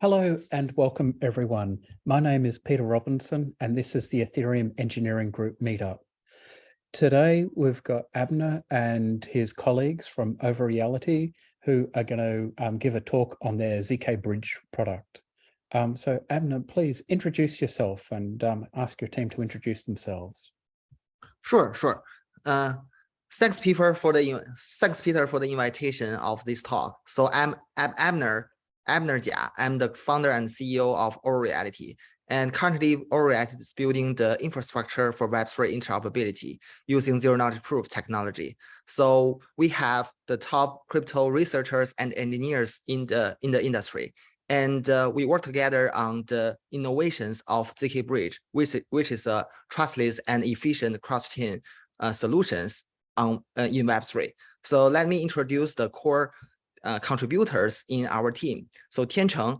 Hello and welcome everyone. My name is Peter Robinson and this is the Ethereum Engineering Group Meet-up. Today we've got Abner and his colleagues from Overeality who are going to give a talk on their zkBridge product. So Abner, please introduce yourself and ask your team to introduce themselves. Sure. Thanks, Peter, for the invitation of this talk. So I'm Abner Jia. I'm the founder and CEO of Overeality. And currently, Overeality is building the infrastructure for Web3 interoperability using zero-knowledge proof technology. So we have the top crypto researchers and engineers in the industry. And we work together on the innovations of zkBridge, which is a trustless and efficient cross-chain solutions in Web3. So let me introduce the core contributors in our team. So Tiancheng.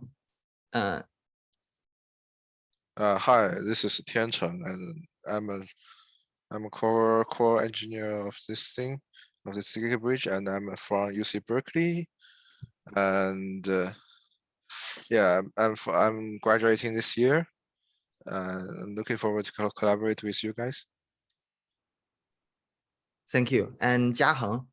Hi, this is Tiancheng, and I'm a core engineer of this thing, of the zkBridge, and I'm from UC Berkeley, and yeah, I'm graduating this year. I'm looking forward to collaborate with you guys. Thank you. And Jiaheng.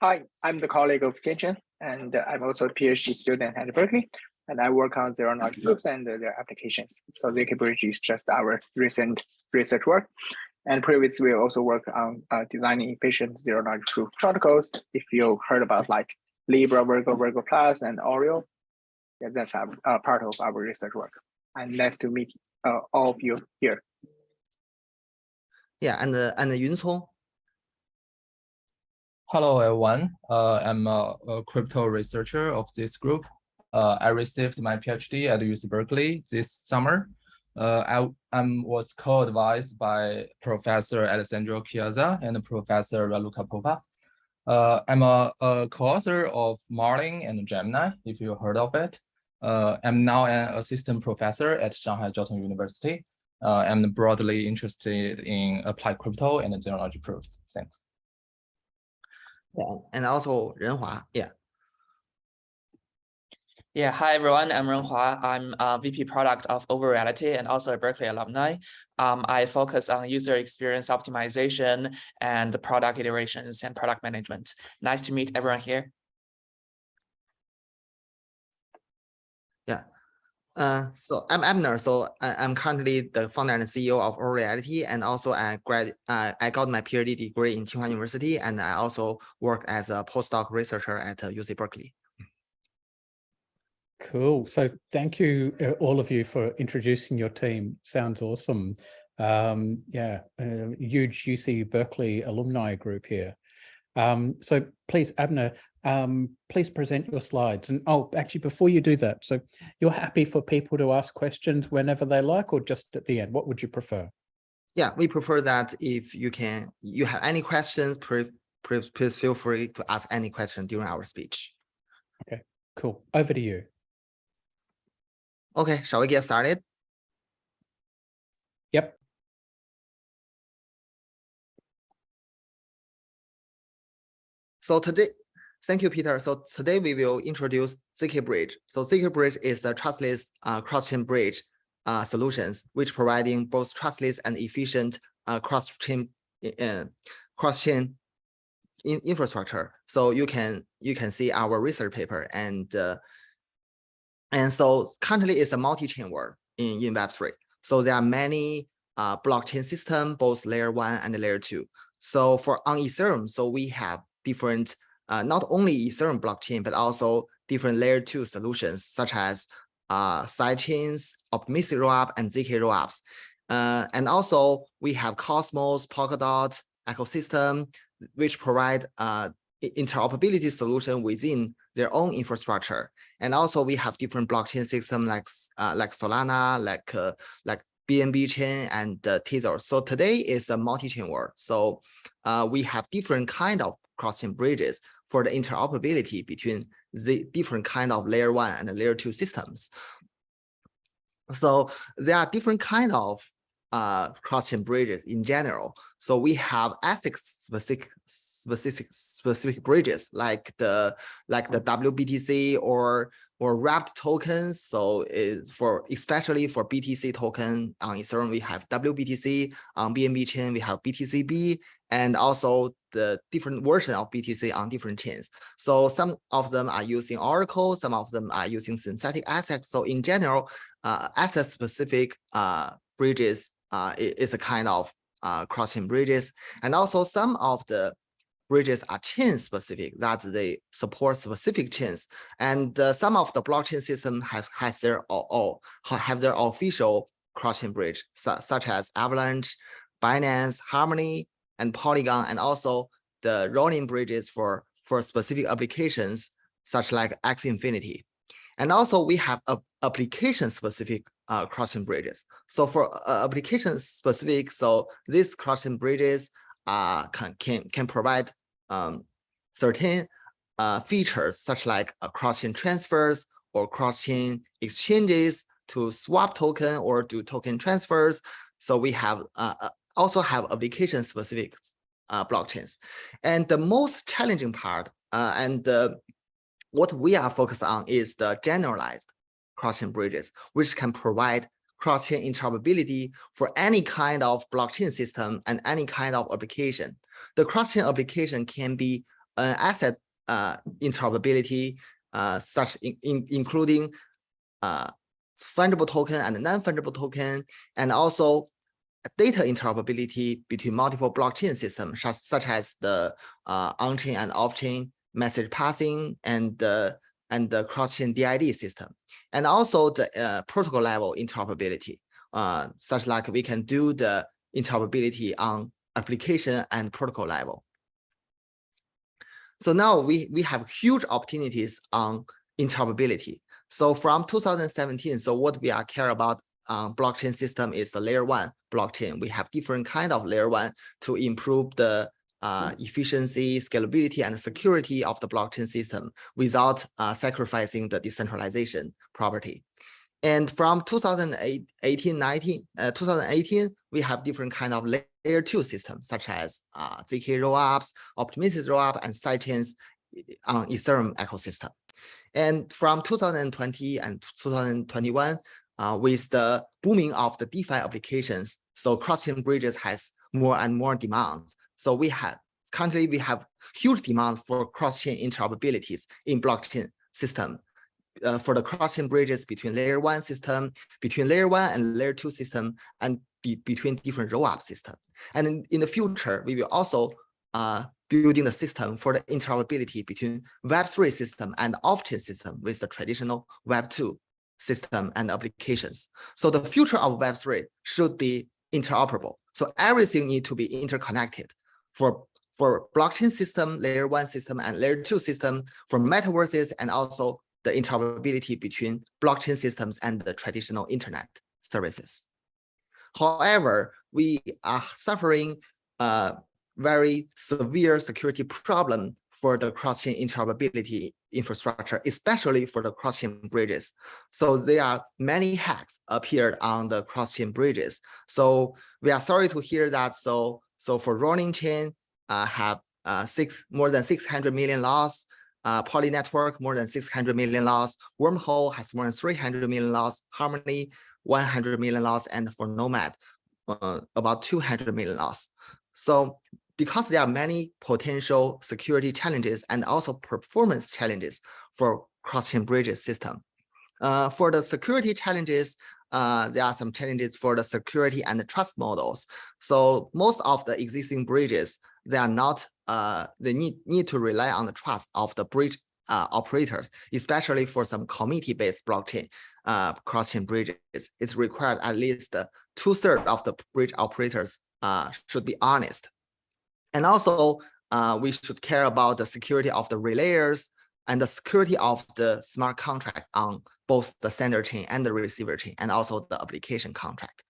Hi, I'm the colleague of Tiancheng, and I'm also a PhD student at Berkeley, and I work on zero-knowledge proofs and their applications. So zkBridge is just our recent research work. And previously, we also work on designing efficient zero-knowledge proof protocols. If you heard about like Libra, Virgo Plus, and Oreo, yeah, that's part of our research work. And nice to meet all of you here. Yeah, and Yun Cong. Hello, everyone. I'm a crypto researcher of this group. I received my PhD at UC Berkeley this summer. I was co-advised by Professor Alessandro Chiazza and Professor Raluca Popa. I'm a co-author of Marlin and Gemini, if you heard of it. I'm now an assistant professor at Shanghai Jiao Tong University. I'm broadly interested in applied crypto and zero-knowledge proofs. Thanks. Yeah, and also Renhua. Yeah, hi everyone, I'm Renhua. I'm a VP product of Overeality and also a Berkeley alumni. I focus on user experience optimization and the product iterations and product management. Nice to meet everyone here. Yeah. So I'm Abner. So I'm currently the founder and CEO of Overeality, and also I got my PhD degree in Tsinghua University, and I also work as a postdoc researcher at UC Berkeley. Cool. So thank you, all of you, for introducing your team. Sounds awesome. Yeah, a huge UC Berkeley alumni group here. So please, Abner, please present your slides. And oh, actually, before you do that, so you're happy for people to ask questions whenever they like, or just at the end? What would you prefer? Yeah, we prefer that if you have any questions, please feel free to ask any question during our speech. Okay, cool. Over to you. Okay, shall we get started? Yep. So today, thank you, Peter. So today we will introduce zkBridge. So zkBridge is the trustless cross-chain bridge solutions, which providing both trustless and efficient cross-chain infrastructure. So you can see our research paper, and so currently it's a multi-chain world in Web3. So there are many blockchain systems, both layer 1 and layer 2. So on Ethereum, so we have different, not only Ethereum blockchain, but also different layer 2 solutions, such as sidechains, optimistic rollup, and zk rollups. And also we have Cosmos, Polkadot ecosystem, which provide interoperability solution within their own infrastructure. And also we have different blockchain systems like Solana, like BNB Chain and Tezos. So today is a multi-chain world. So we have different kind of cross-chain bridges for the interoperability between the different kind of layer 1 and layer 2 systems. So there are different kind of cross-chain bridges in general. So we have ethics specific bridges like the WBTC or wrapped tokens. So especially for BTC token on Ethereum, we have WBTC. On BNB chain, we have BTCB, and also the different version of BTC on different chains. So some of them are using Oracle, some of them are using synthetic assets. So in general, asset-specific bridges is a kind of cross-chain bridges, and also some of the bridges are chain specific, that they support specific chains, and some of the blockchain system have their official cross-chain bridge, such as Avalanche, Binance, Harmony, and Polygon, and also the rolling bridges for specific applications such like X Infinity. And also we have application specific cross-chain bridges. So for application specific, so these cross-chain bridges can provide certain features such like cross-chain transfers or cross-chain exchanges to swap token or do token transfers. So we have also have application specific blockchains. And the most challenging part what we are focused on is the generalized cross-chain bridges, which can provide cross-chain interoperability for any kind of blockchain system and any kind of application. The cross-chain application can be an asset interoperability, including fungible token and non-fungible token, and also data interoperability between multiple blockchain systems, such as the on-chain and off-chain message passing and the cross-chain DID system, and also the protocol level interoperability, such like we can do the interoperability on application and protocol level. So now we have huge opportunities on interoperability. So from 2017, so what we are care about blockchain system is the layer 1 blockchain. We have different kind of layer 1 to improve the efficiency, scalability, and security of the blockchain system without sacrificing the decentralization property. And from 2018, we have different kind of layer 2 systems, such as zk rollups, optimistic rollup, and sidechains on Ethereum ecosystem. And from 2020 and 2021, with the booming of the DeFi applications, so cross-chain bridges has more and more demands. So currently we have huge demand for cross-chain interoperabilities in blockchain system, for the cross-chain bridges between layer 1 system, between layer 1 and layer 2 system, and between different rollup system. And in the future, we will also building the system for the interoperability between Web3 system and off-chain system with the traditional Web2 system and applications. So the future of Web3 should be interoperable. So everything needs to be interconnected for blockchain system, layer 1 system, and layer 2 system, for metaverses, and also the interoperability between blockchain systems and the traditional internet services. However, we are suffering a very severe security problem for the cross-chain interoperability infrastructure, especially for the cross-chain bridges. So there are many hacks appeared on the cross-chain bridges. So we are sorry to hear that. So for rolling chain have more than 600 million loss, Poly network more than 600 million loss, Wormhole has more than 300 million loss, Harmony 100 million loss, and for Nomad about 200 million loss. So because there are many potential security challenges and also performance challenges for cross-chain bridges system. For the security challenges, there are some challenges for the security and the trust models. So most of the existing bridges, they are not, they need to rely on the trust of the bridge operators, especially for some committee-based blockchain cross-chain bridges. It's required at least 2/3 of the bridge operators should be honest. And also, we should care about the security of the relayers and the security of the smart contract on both the sender chain and the receiver chain, and also the application contract.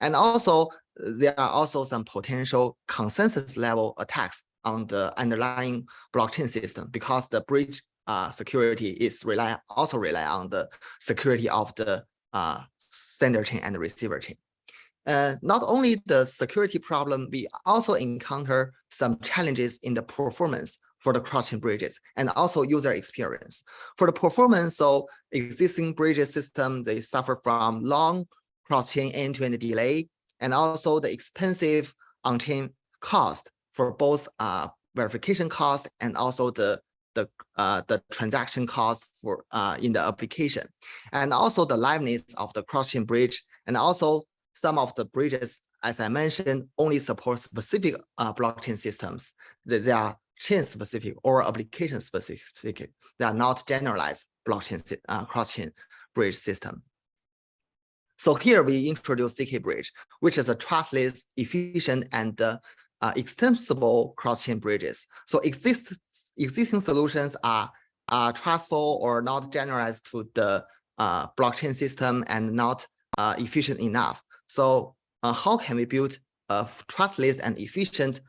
And also, there are also some potential consensus level attacks on the underlying blockchain system, because the bridge security is also rely on the security of the sender chain and the receiver chain. Not only the security problem, we also encounter some challenges in the performance for the cross-chain bridges and also user experience. For the performance, so existing bridges system, they suffer from long cross-chain end-to-end delay and also the expensive on-chain cost for both verification cost and also the transaction cost for in the application, and also the liveness of the cross-chain bridge, and also some of the bridges, as I mentioned, only support specific blockchain systems. They are chain specific or application specific. They are not generalized blockchain cross-chain bridge system. So here we introduce zkBridge, which is a trustless, efficient, and extensible cross-chain bridges. So existing solutions are trustful or not generalized to the blockchain system and not efficient enough. So how can we build a trustless and efficient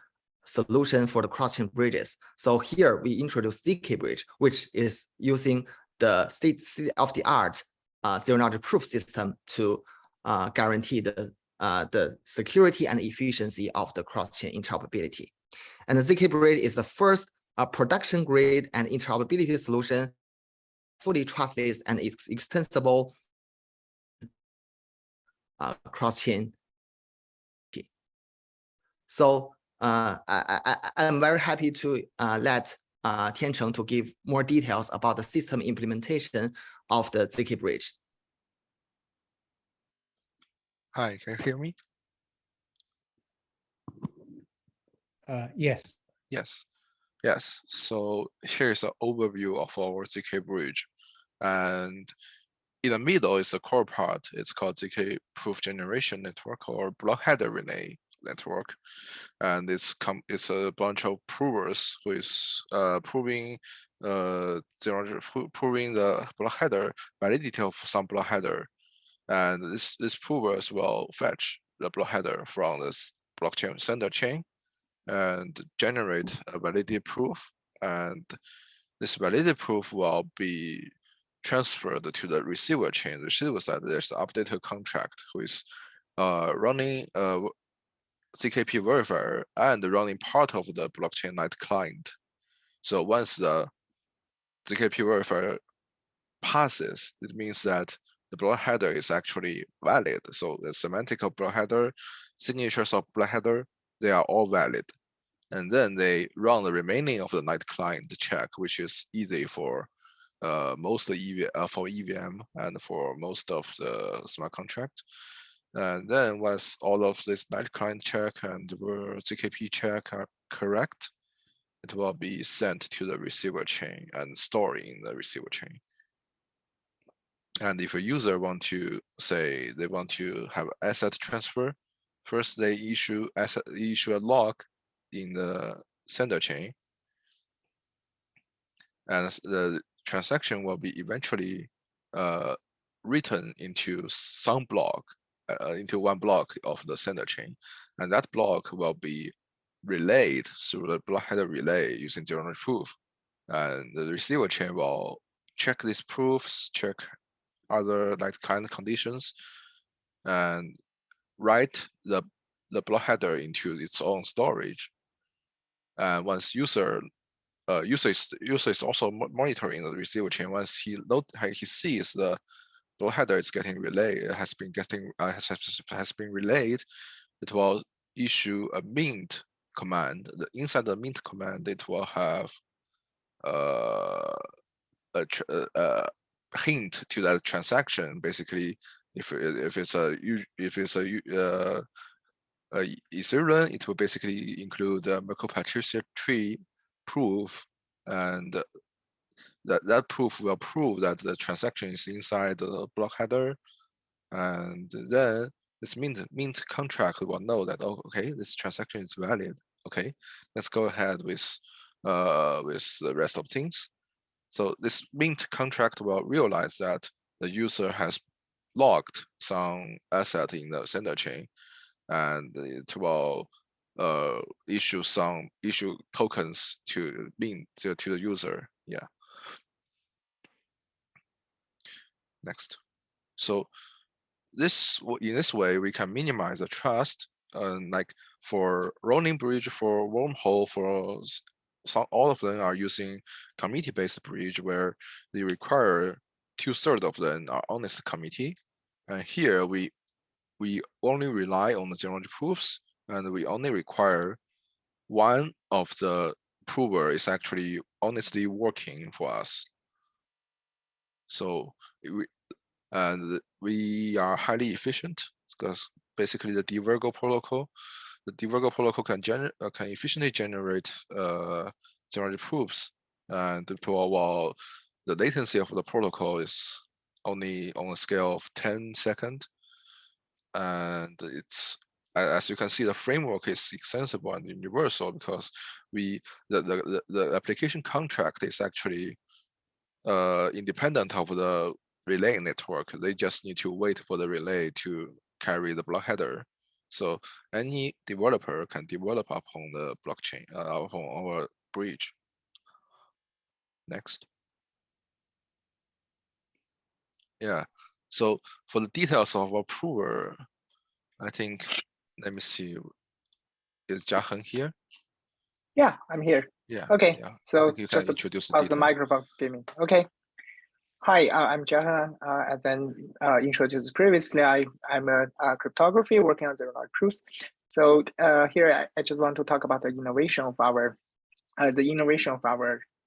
solution for the cross-chain bridges? So here we introduce zkBridge, which is using the state-of-the-art zero-knowledge proof system to guarantee the security and efficiency of the cross-chain interoperability. And the zkBridge is the first production-grade and interoperability solution, fully trustless and extensible cross-chain. So I'm very happy to let Tiancheng to give more details about the system implementation of the zkBridge. Hi, can you hear me? Yes. Yes. So here's an overview of our zkBridge, and in the middle is the core part. It's called zk proof generation network or block header relay network, and it's a bunch of provers who is proving the block header validity of some block header, and this provers will fetch the block header from this blockchain sender chain and generate a validated proof, and this validated proof will be transferred to the receiver chain. The receiver side, there's an updated contract who is running a zkP verifier and running part of the blockchain night client. So once the zkP verifier passes, it means that the block header is actually valid. So the semantic of block header, signatures of block header, they are all valid. And then they run the remaining of the night client check, which is easy for most of for EVM and for most of the smart contract. And then once all of this night client check and the zkP check are correct, it will be sent to the receiver chain and stored in the receiver chain. And if a user want to say they want to have asset transfer, first they issue a lock in the sender chain, and the transaction will be eventually written into some block, into one block of the sender chain, and that block will be relayed through the block header relay using zero-knowledge proof, and the receiver chain will check these proofs, check other like client conditions, and write the block header into its own storage. And once user is also monitoring the receiver chain. Once he sees the block header is getting relayed, has been relayed, it will issue a mint command. Inside the mint command, it will have a hint to that transaction. Basically, if it's a Ethereum, it will basically include a Merkle-Patricia tree proof, and that proof will prove that the transaction is inside the block header, and then this mint contract will know that, oh, okay, this transaction is valid. Okay, let's go ahead with the rest of things. So this mint contract will realize that the user has logged some asset in the sender chain, and it will issue tokens to the user. Yeah. Next. So in this way, we can minimize the trust. Like for rolling bridge, for wormhole, for all of them are using committee-based bridge, where they require 2/3 of them are honest committee. And here we only rely on the zero knowledge proofs, and we only require one of the prover is actually honestly working for us. So we are highly efficient, because basically the Divergo protocol can efficiently generate zero-knowledge proofs, and while the latency of the protocol is only on a scale of 10 seconds, and it's, as you can see, the framework is extensible and universal, because the application contract is actually independent of the relay network. They just need to wait for the relay to carry the block header. So any developer can develop upon the blockchain, upon our bridge. Next. Yeah. So for the details of our prover, I think, let me see, is Jiaheng here? Yeah, I'm here. Yeah. Okay. Yeah. So you can just introduce the microphone gaming. Okay. Hi, I'm Jiaheng. As then introduced previously, I'm a cryptography working on zero-knowledge proofs. So here I just want to talk about the innovation of our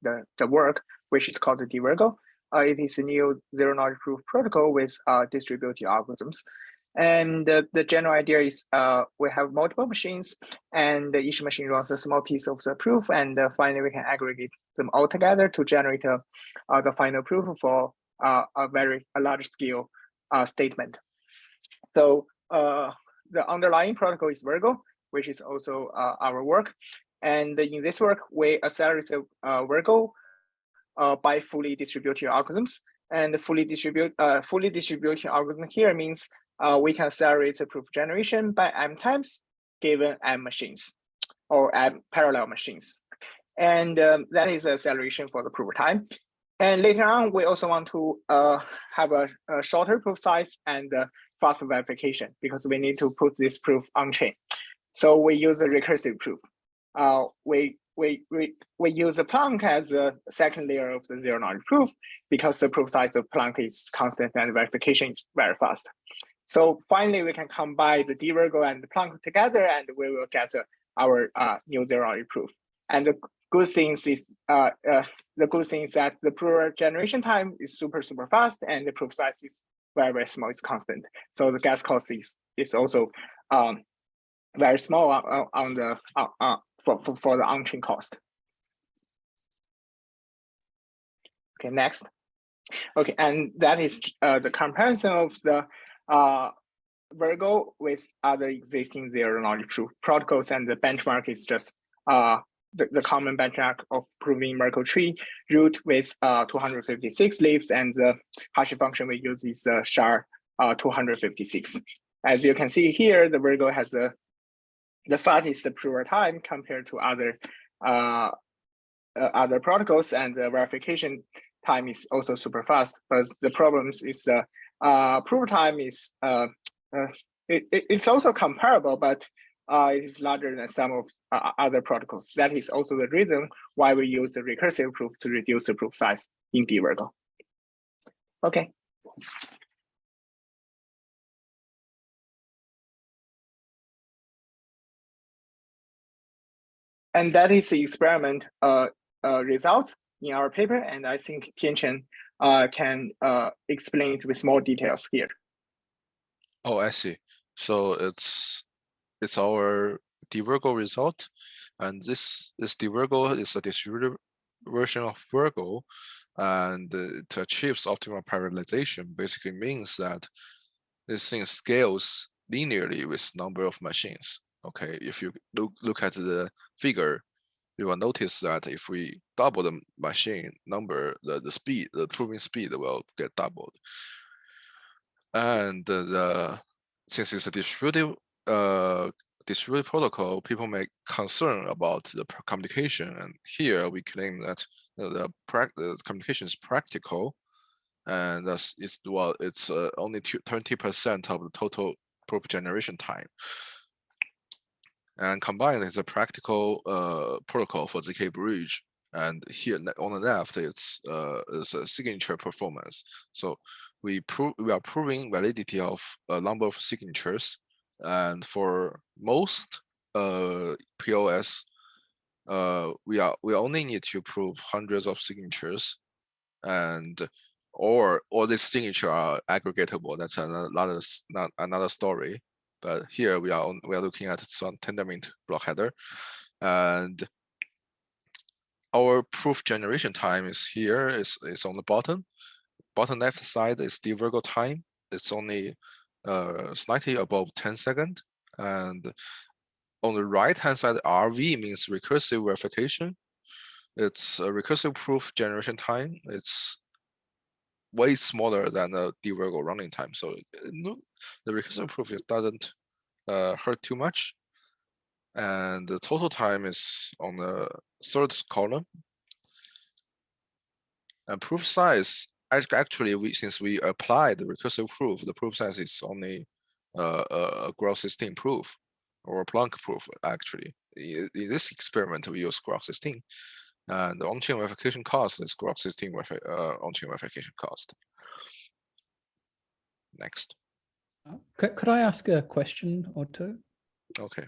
the work, which is called the Divergo. It is a new zero-knowledge proof protocol with distributed algorithms. And the general idea is we have multiple machines, and each machine runs a small piece of the proof, and finally we can aggregate them all together to generate the final proof for a large scale statement. So the underlying protocol is Virgo, which is also our work. And in this work, we accelerate the Virgo by fully distributed algorithms. And the fully distributed algorithm here means we can accelerate the proof generation by m times given m machines or m parallel machines. And that is acceleration for the proof time. And later on, we also want to have a shorter proof size and faster verification, because we need to put this proof on chain. So we use a recursive proof. We use the Planck as a second layer of the zero-knowledge proof, because the proof size of Planck is constant and verification is very fast. So finally, we can combine the Divergo and the Planck together, and we will get our new zero-knowledge proof. And the good thing is that the proof generation time is super fast, and the proof size is very small, it's constant. So the gas cost is also very small on the for the on-chain cost. Okay, next. Okay, and that is the comparison of the Virgo with other existing zero-knowledge proof protocols, and the benchmark is just the common benchmark of proving Merkle tree root with 256 leaves, and the hash function we use is SHA 256. As you can see here, the Virgo has the fastest prover time compared to other protocols, and the verification time is also super fast. But the problems is prover time is it's also comparable, but it is larger than some of other protocols. That is also the reason why we use the recursive proof to reduce the proof size in Divergo. Okay. And that is the experiment result in our paper, and I think Tiancheng can explain it with more details here. Oh, I see. So it's our Divergo result, and this Divergo is a distributed version of Virgo, and it achieves optimal parallelization. Basically means that this thing scales linearly with number of machines. Okay, if you look at the figure, you will notice that if we double the machine number, the speed, the proving speed will get doubled. And since it's a distributed protocol, people may concern about the communication. And here we claim that the communication is practical, and thus it's only 20% of the total proof generation time. And combined is a practical protocol for zkBridge. And here on the left, it's a signature performance. So we are proving validity of a number of signatures, and for most POS, we only need to prove hundreds of signatures, and or this signature are aggregatable. That's another story. But here we are looking at some Tendermint block header, and our proof generation time is here. Is on the bottom left side is the Virgo time. It's only slightly above 10 seconds, and on the right hand side, RV means recursive verification. It's a recursive proof generation time. It's way smaller than the Virgo running time, so the recursive proof doesn't hurt too much. And the total time is on the third column. And proof size, actually, since we applied the recursive proof, the proof size is only a Grok-16 proof or a Planck proof. Actually, in this experiment, we use Grok-16, and the on-chain verification cost is Grok-16 on-chain verification cost. Next. Could I ask a question or two? Okay.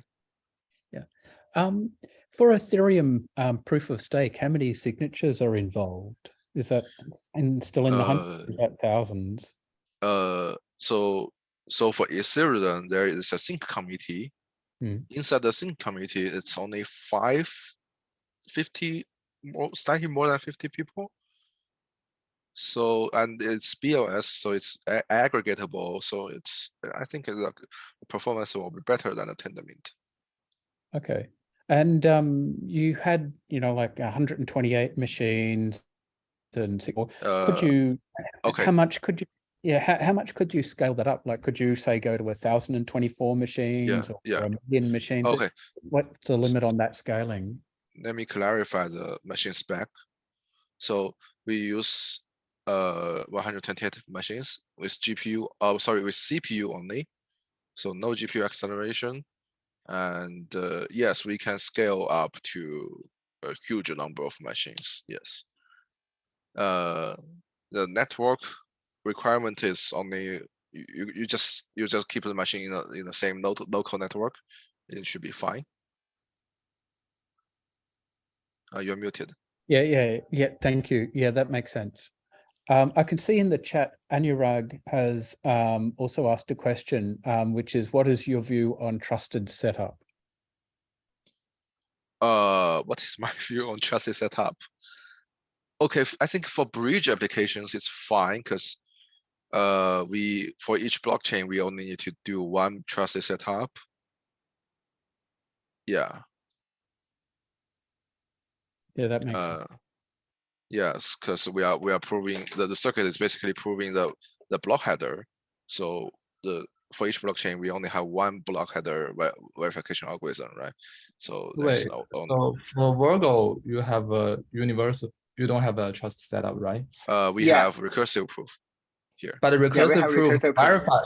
Yeah. For Ethereum proof of stake, how many signatures are involved? Is that still in the hundreds? Is that thousands? So for Ethereum, there is a sync committee. Inside the sync committee, it's only 50, slightly more than 50 people. So, and it's BLS, so it's aggregatable. So I think the performance will be better than a Tendermint. Okay. And you had, like 128 machines, and could you? Okay. How much could you? Yeah. How much could you scale that up? Like, could you say go to 1,024 machines or 1 million machines? Okay. What's the limit on that scaling? Let me clarify the machine spec. So we use 128 machines with GPU. With CPU only. So no GPU acceleration. And yes, we can scale up to a huge number of machines. Yes. The network requirement is only you just keep the machine in the same local network. It should be fine. You're muted. Yeah. Thank you. Yeah, that makes sense. I can see in the chat, Anurag has also asked a question, which is, what is your view on trusted setup? What is my view on trusted setup? Okay, I think for bridge applications, it's fine because for each blockchain, we only need to do one trusted setup. Yeah. Yeah, that makes sense. Yes, because we are proving that the circuit is basically proving the block header. So for each blockchain, we only have one block header verification algorithm, right? So wait, so for Virgo, you have a universal. You don't have a trust setup, right? We have recursive proof here. But the recursive proof verify.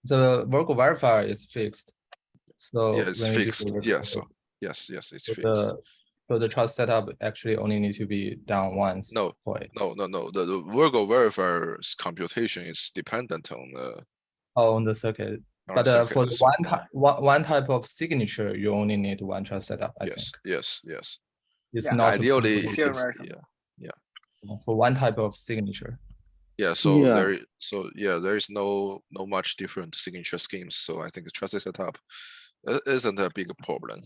The Virgo verifier is fixed. So yeah, it's fixed. Yeah, so yes, it's fixed. So the trust setup actually only need to be done once. No. The Virgo verifier's computation is dependent on the on the circuit. But for the one type of signature, you only need one trust setup. I think. Yes. It's not ideally it is, yeah. For one type of signature. Yeah. So there is no much different signature schemes. So I think the trusted setup isn't a big problem.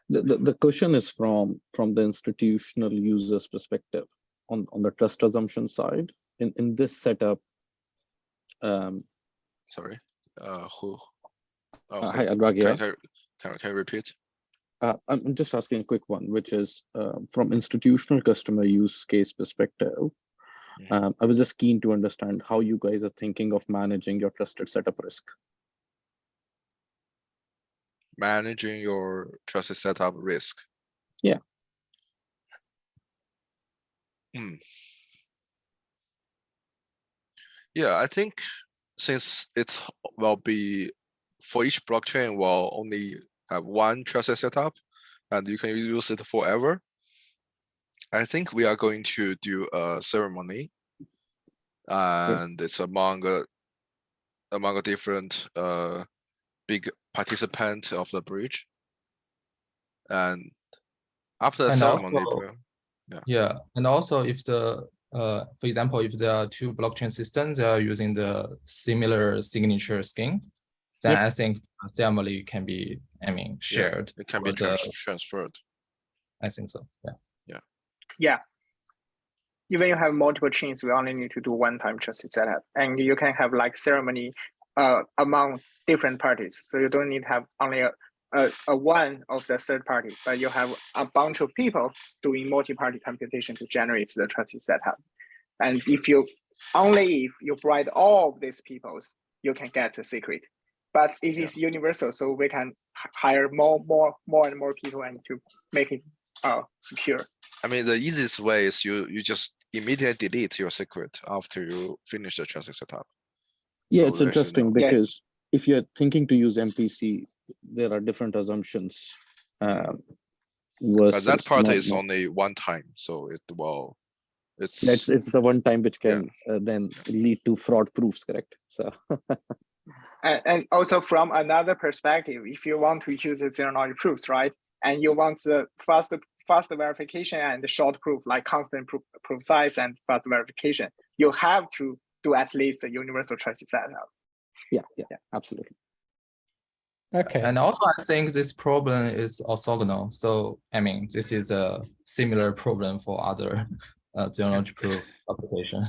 The question is from the institutional user's perspective on the trust assumption side. In this setup, sorry, who? Oh, hi, Abner Jia. Can you repeat? I'm just asking a quick one, which is from institutional customer use case perspective. I was just keen to understand how you guys are thinking of managing your trusted setup risk. Managing your trusted setup risk. Yeah. Yeah, I think since it will be for each blockchain will only have one trusted setup and you can use it forever. I think we are going to do a ceremony, and it's among a different big participants of the bridge. And after the And ceremony, also, yeah, and also if the for example, if there are two blockchain systems that are using the similar signature scheme, then I think the ceremony can be, I mean, shared. It can be transferred. I think so. Yeah. Even you have multiple chains, we only need to do one-time trusted setup, and you can have like ceremony among different parties. So you don't need to have only a one of the third party, but you have a bunch of people doing multi-party computation to generate the trusted setup. And if you provide all of these peoples, you can get a secret. But it is universal, so we can hire more and more people and to make it secure. I mean, the easiest way is you just immediately delete your secret after you finish the trusted setup. Yeah, So it's interesting because if you're thinking to use MPC, there are different assumptions. But that part is only one time, so it's the one time which can then lead to fraud proofs, correct? So and also from another perspective, if you want to use the zero-knowledge proofs, right, and you want the fast verification and the short proof, like constant proof size and fast verification, you have to do at least a universal trusted setup. Yeah, absolutely. Okay. And also, I think this problem is orthogonal. So, I mean, this is a similar problem for other zero-knowledge proof application.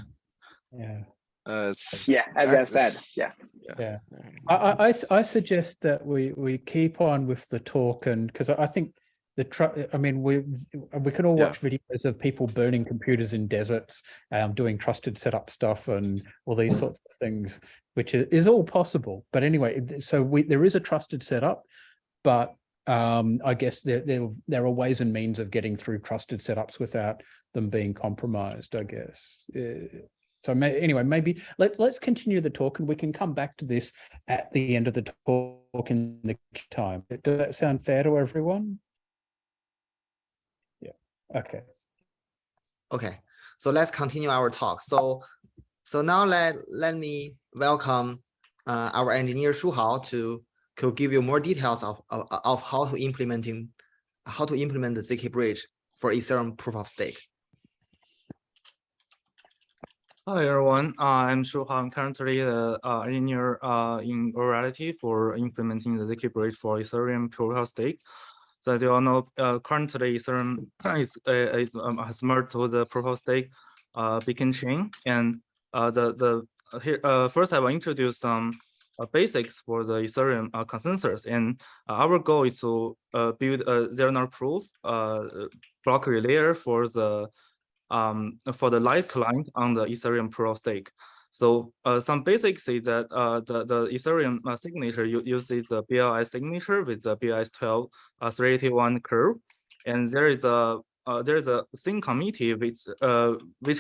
Yeah. As I said, yeah. I suggest that we keep on with the talk, and because I think I mean, we can all watch videos of people burning computers in deserts, doing trusted setup stuff and all these sorts of things, which is all possible. But anyway, so there is a trusted setup, but I guess there are ways and means of getting through trusted setups without them being compromised, I guess. So anyway, maybe let's continue the talk, and we can come back to this at the end of the talk in the time. Does that sound fair to everyone? Okay. So let's continue our talk. So now let me welcome our engineer Shuhao to give you more details of how to implement the zkBridge for Ethereum proof of stake. Hi everyone, I'm Shuhao. I'm currently the engineer in Overeality for implementing the zkBridge for Ethereum proof of stake. So as you all know, currently Ethereum has merged to the proof of stake BNB Chain, and first I will introduce some basics for the Ethereum consensus. And our goal is to build a zero-knowledge proof block layer for the light client on the Ethereum proof of stake. So some basics is that the Ethereum signature uses the BLI signature with the BLS 12 381 curve, and there is a sync committee which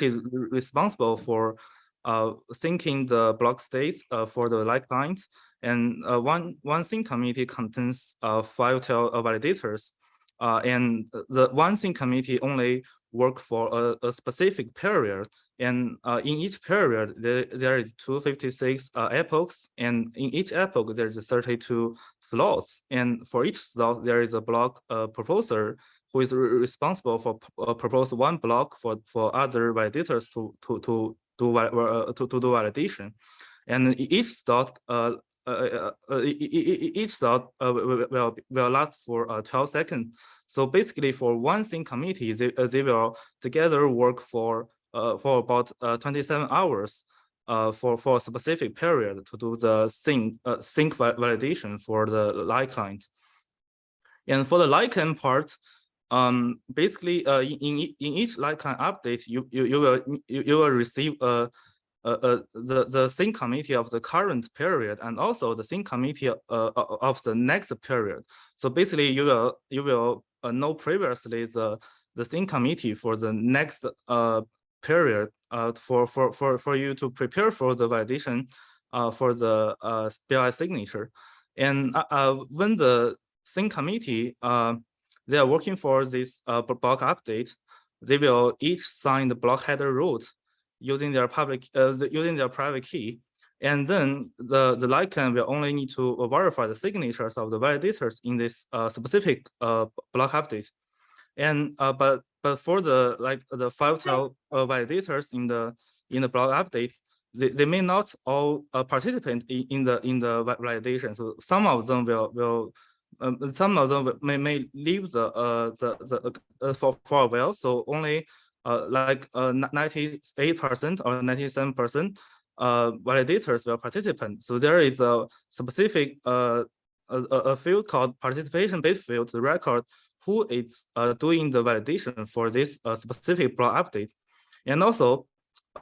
is responsible for syncing the block states for the light clients, and one sync committee contains 5 validators, and the one sync committee only work for a specific period, and in each period there is 256 epochs, and in each epoch there's 32 slots, and for each slot there is a block proposer who is responsible for propose one block for other validators to do validation, and each slot will last for 12 seconds. So basically, for one sync committee, they will together work for about 27 hours for a specific period to do the sync validation for the light client. And for the light client part, basically in each light client update, you will receive the sync committee of the current period and also the sync committee of the next period. So basically, you will know previously the sync committee for the next period for you to prepare for the validation for the BI signature. And when the sync committee they are working for this block update, they will each sign the block header root using their private key. And then the Lycan will only need to verify the signatures of the validators in this specific block update. And but for the the 512 validators in the block update, they may not all participate in the validation. So some of them may leave the for a while. So only like 98% or 97% validators will participate. So there is a specific a field called participation-based field to record who is doing the validation for this specific block update. And also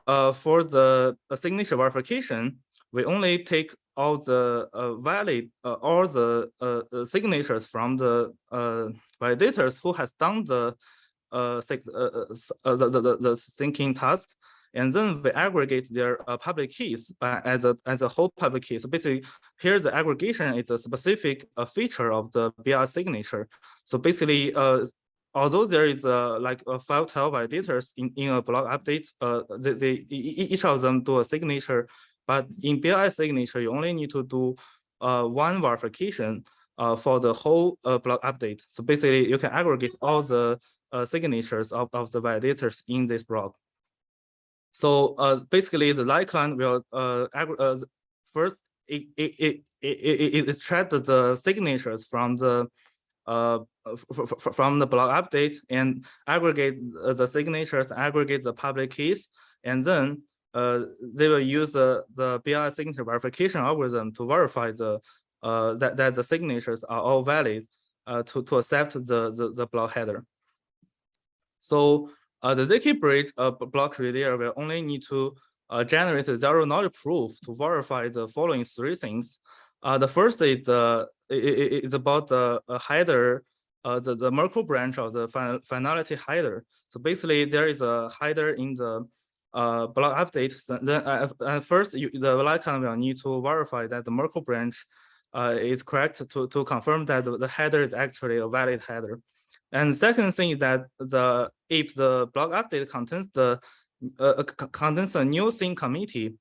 for the signature verification, we only take all the valid all the signatures from the validators who has done the syncing task, and then we aggregate their public keys as a whole public key. So basically, here the aggregation is a specific feature of the BR signature. So basically, although there is like 512 validators in a block update, each of them do a signature, but in BI signature, you only need to do one verification for the whole block update. So basically, you can aggregate all the signatures of the validators in this block. So basically, the Lycan will first it tracked the signatures from the block update and aggregate the signatures, aggregate the public keys, and then they will use the BI signature verification algorithm to verify that the signatures are all valid to accept the block header. So the zkBridge block relayer will only need to generate a zero knowledge proof to verify the following three things. The first is it's about the header, the Merkle branch of the finality header. So basically, there is a header in the block update. Then first, the Lycan will need to verify that the Merkle branch is correct to confirm that the header is actually a valid header. And second thing is that if the block update contains a new sync committee,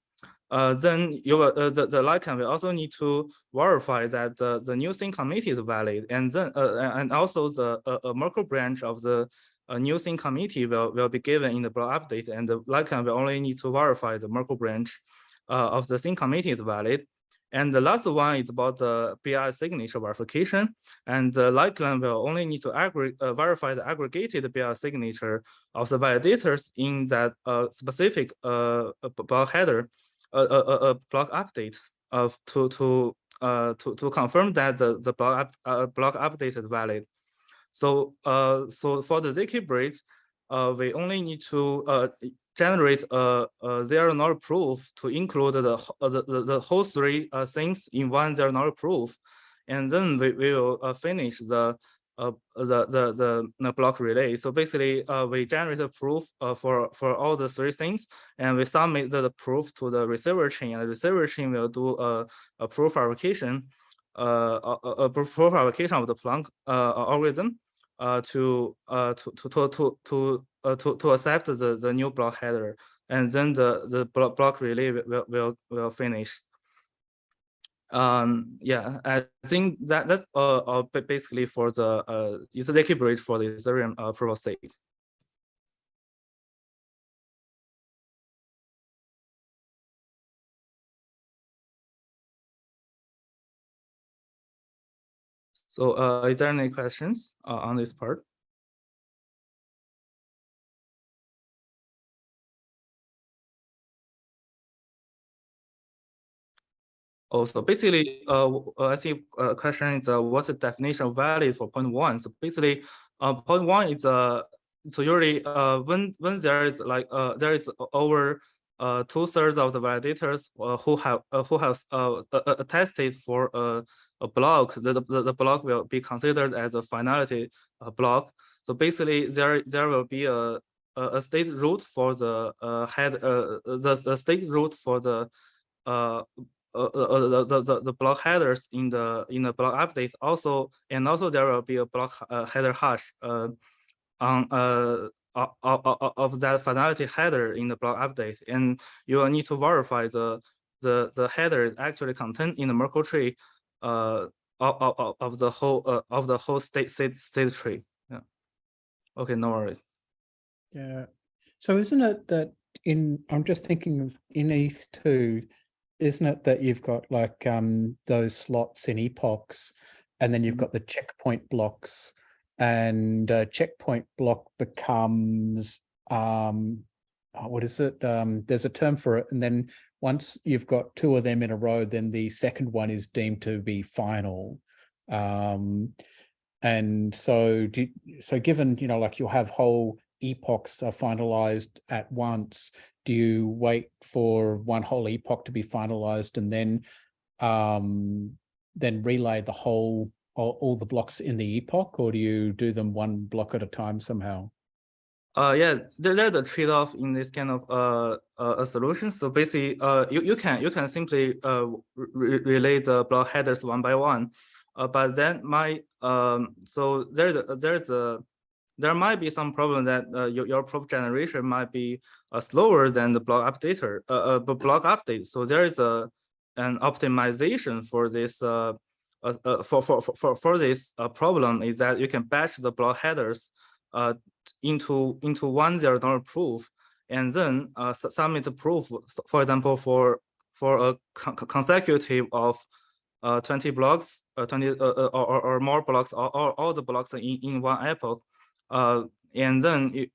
then the Lycan will also need to verify that the new sync committee is valid, and then and also the Merkle branch of the new sync committee will be given in the block update, and the Lycan will only need to verify the Merkle branch of the sync committee is valid. And the last one is about the BI signature verification, and the Lycan will only need to verify the aggregated BI signature of the validators in that specific block header, block update to confirm that the block update is valid. So so for the zkBridge, we only need to generate a zero knowledge proof to include the whole three things in one zero knowledge proof, and then we will finish the block relay. So basically, we generate a proof for all the three things, and we submit the proof to the receiver chain, and the receiver chain will do a proof verification, a proof verification of the Planck algorithm to accept the new block header, and then the block relay will finish. Yeah, I think that's basically for the zkBridge for the Ethereum proof of stake. So is there any questions on this part? Oh, so basically, I see a question is what's the definition of valid for point one? So basically, point one is so usually when there is like there is over 2/3 of the validators who have attested for a block, the block will be considered as a finality block. So basically, there will be a a state root for the the state root for the block headers in the block update also, and also there will be a block header hash on of that finality header in the block update, and you will need to verify the header is actually contained in the Merkle tree of the whole state tree. Yeah. Okay, no worries. Yeah. So isn't it that I'm just thinking of in ETH2, isn't it that you've got like those slots in epochs, and then you've got the checkpoint blocks, and checkpoint block becomes what is it? There's a term for it, and then once you've got two of them in a row, then the second one is deemed to be final. And so given, you know, like you'll have whole epochs are finalized at once, do you wait for one whole epoch to be finalized and then relay the whole all the blocks in the epoch, or do you do them one block at a time somehow? Yeah, there's a trade-off in this kind of a solution. So basically, you can simply relay the block headers one by one, but then so there might be some problem that your proof generation might be slower than the block updater block update. So there is an optimization for this for this problem, is that you can batch the block headers into one zero-knowledge proof, and then submit the proof, for example, for a consecutive of 20 blocks, 20 or more blocks, or all the blocks in one epoch, and then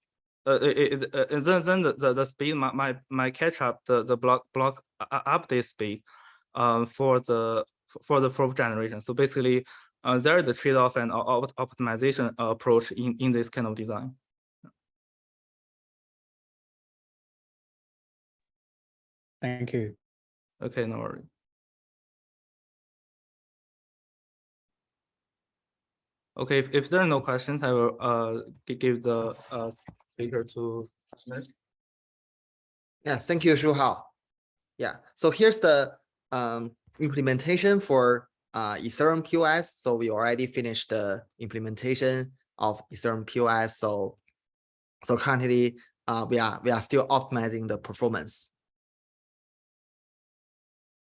the speed might catch up the block update speed for the proof generation. So basically, there is a trade-off and optimization approach in this kind of design. Thank you. Okay, no worries. Okay, if there are no questions, I will give the speaker to Smith. Yeah, thank you, Shuhao. Yeah, so here's the implementation for Ethereum POS. So we already finished the implementation of Ethereum POS. So currently we are still optimizing the performance.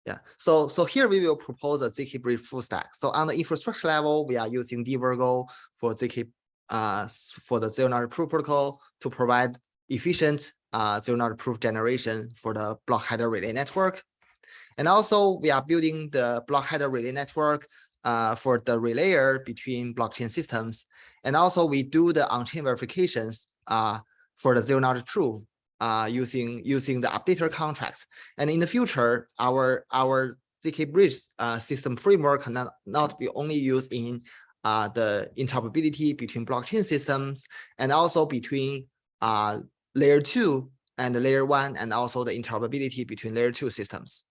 Yeah, so here we will propose a zkBridge full stack. So on the infrastructure level, we are using dVirgo for for the zero-knowledge proof protocol to provide efficient zero-knowledge proof generation for the block header relay network. And also we are building the block header relay network for the relayer between blockchain systems. And also we do the on-chain verifications for the zero-knowledge proof using the updater contracts. And in the future, our zkBridge system framework cannot be only used in the interoperability between blockchain systems, and also between layer 2 and the layer 1, and also the interoperability between layer 2 systems.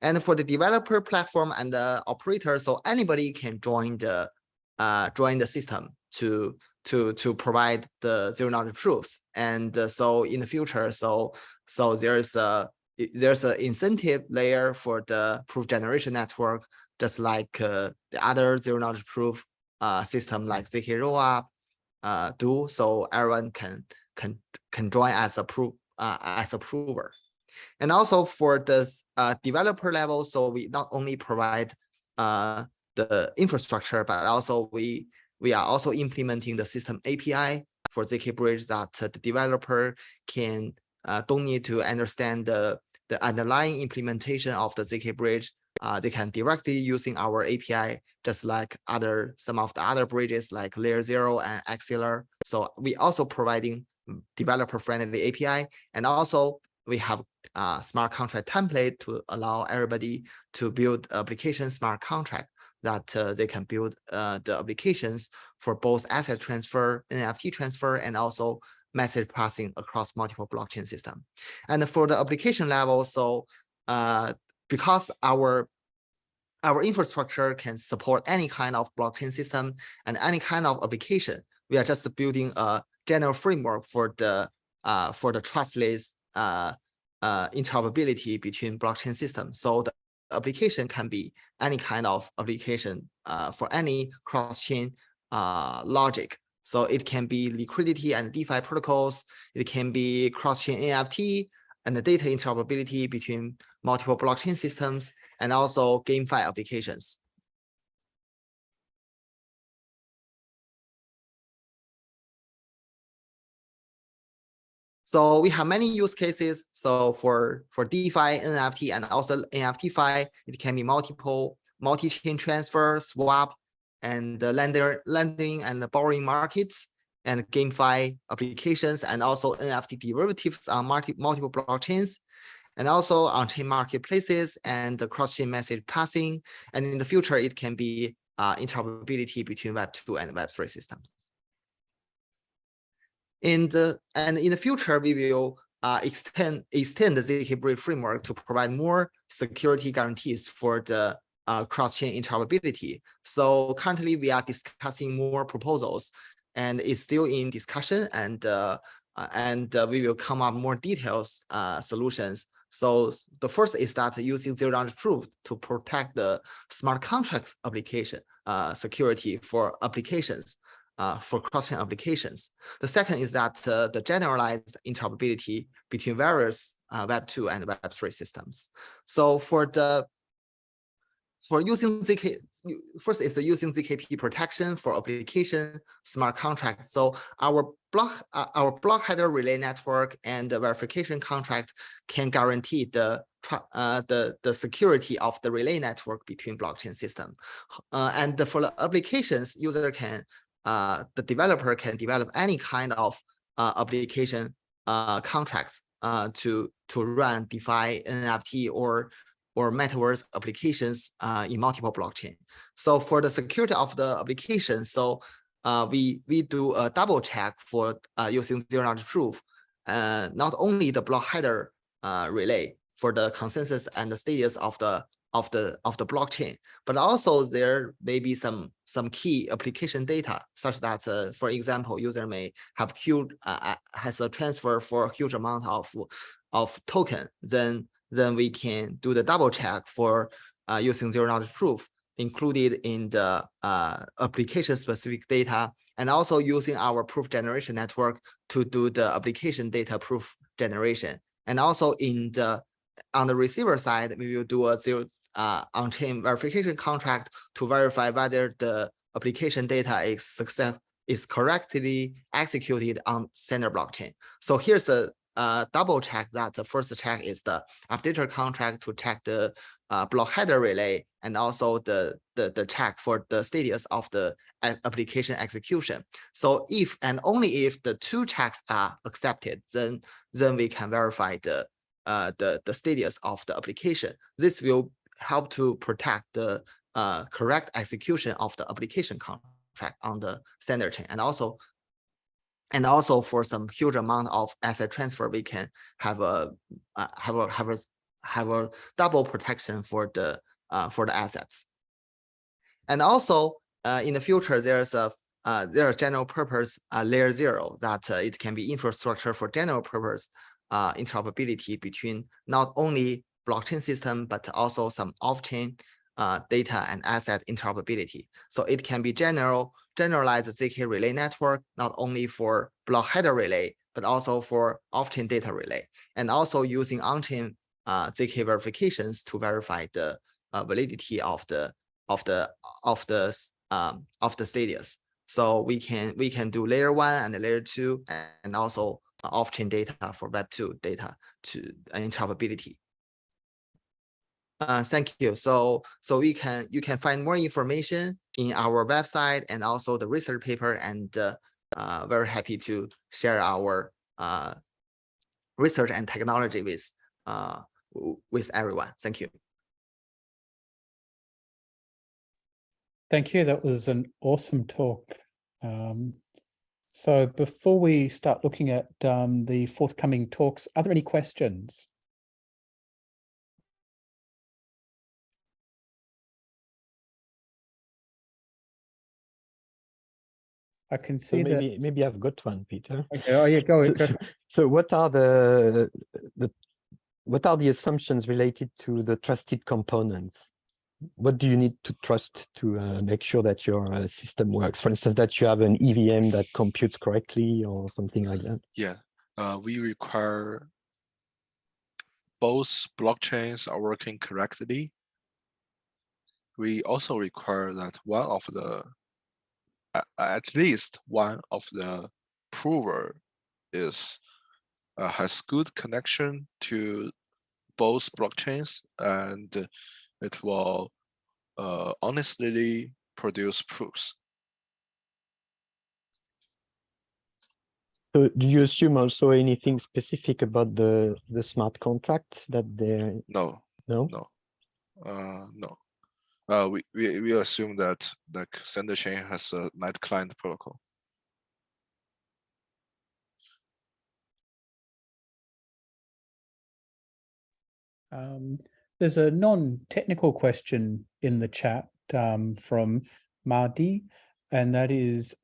And for the developer platform and the operator, so anybody can join the system to provide the zero-knowledge proofs. And so in the future, so there's an incentive layer for the proof generation network, just like the other zero-knowledge proof system like zkRollup do. So everyone can join as a prover. And also for the developer level, so we not only provide the infrastructure, but also we are also implementing the system API for zkBridge, that the developer can don't need to understand the underlying implementation of the zkBridge. They can directly using our API, just like some of the other bridges like Layer 0 and Axelar. So we also providing developer-friendly API, and also we have smart contract template to allow everybody to build application smart contract that they can build the applications for both asset transfer, NFT transfer, and also message passing across multiple blockchain system. And for the application level, so because our infrastructure can support any kind of blockchain system and any kind of application, we are just building a general framework for the trustless interoperability between blockchain systems. So the application can be any kind of application for any cross-chain logic. So it can be liquidity and DeFi protocols. It can be cross-chain NFT and the data interoperability between multiple blockchain systems, and also GameFi applications. So we have many use cases. So for DeFi, NFT, and also NFTFi, it can be multi-chain transfer, swap, and the lending and the borrowing markets, and GameFi applications, and also NFT derivatives on multiple blockchains, and also on-chain marketplaces and the cross-chain message passing. And in the future, it can be interoperability between Web2 and Web3 systems. In the future, we will extend the zkBridge framework to provide more security guarantees for the cross-chain interoperability. So currently, we are discussing more proposals, and it's still in discussion, and we will come up more details solutions. So the first is that using zero-knowledge proof to protect the smart contract application security for applications. For cross-chain applications. The second is that the generalized interoperability between various Web2 and Web3 systems. So for using ZK, first is the using ZKP protection for application smart contract. So our block header relay network and the verification contract can guarantee the security of the relay network between blockchain system. And for the applications, user can the developer can develop any kind of application contracts to run DeFi, NFT, or metaverse applications in multiple blockchain. So for the security of the application, so we do a double check for using zero-knowledge proof, not only the block header relay for the consensus and the status of the blockchain, but also there may be some key application data, such that, for example, user may have has a transfer for a huge amount of token. Then we can do the double check for using zero-knowledge proof included in the application specific data, and also using our proof generation network to do the application data proof generation. And also on the receiver side, we will do a on-chain verification contract to verify whether the application data is correctly executed on sender blockchain. So here's a double check that the first check is the updater contract to check the block header relay, and also the check for the status of the application execution. So if and only if the two checks are accepted, then we can verify the status of the application. This will help to protect the correct execution of the application contract on the sender chain, and also for some huge amount of asset transfer, we can have a double protection for the assets. And also in the future, there are general purpose layer 0 that it can be infrastructure for general purpose interoperability between not only blockchain system, but also some off-chain data and asset interoperability. So it can be generalized ZK relay network, not only for block header relay, but also for off-chain data relay, and also using on-chain ZK verifications to verify the validity of the status. So we can do layer 1 and layer 2, and also off-chain data for Web2 data to interoperability. Thank you. So you can find more information in our website and also the research paper, and very happy to share our research and technology with everyone. Thank you. Thank you. That was an awesome talk. So before we start looking at the forthcoming talks, are there any questions? I can So see that. maybe I've got one, Peter. Okay, oh yeah, go ahead. So what are what are the assumptions related to the trusted components? What do you need to trust to make sure that your system works? For instance, that you have an EVM that computes correctly or something like that? Yeah, we require both blockchains are working correctly. We also require that one of the, at least one of the prover is has good connection to both blockchains, and it will honestly produce proofs. So do you assume also anything specific about the smart contract that they? No. No. We assume that the sender chain has a night client protocol. There's a non-technical question in the chat from Mardi, and that is,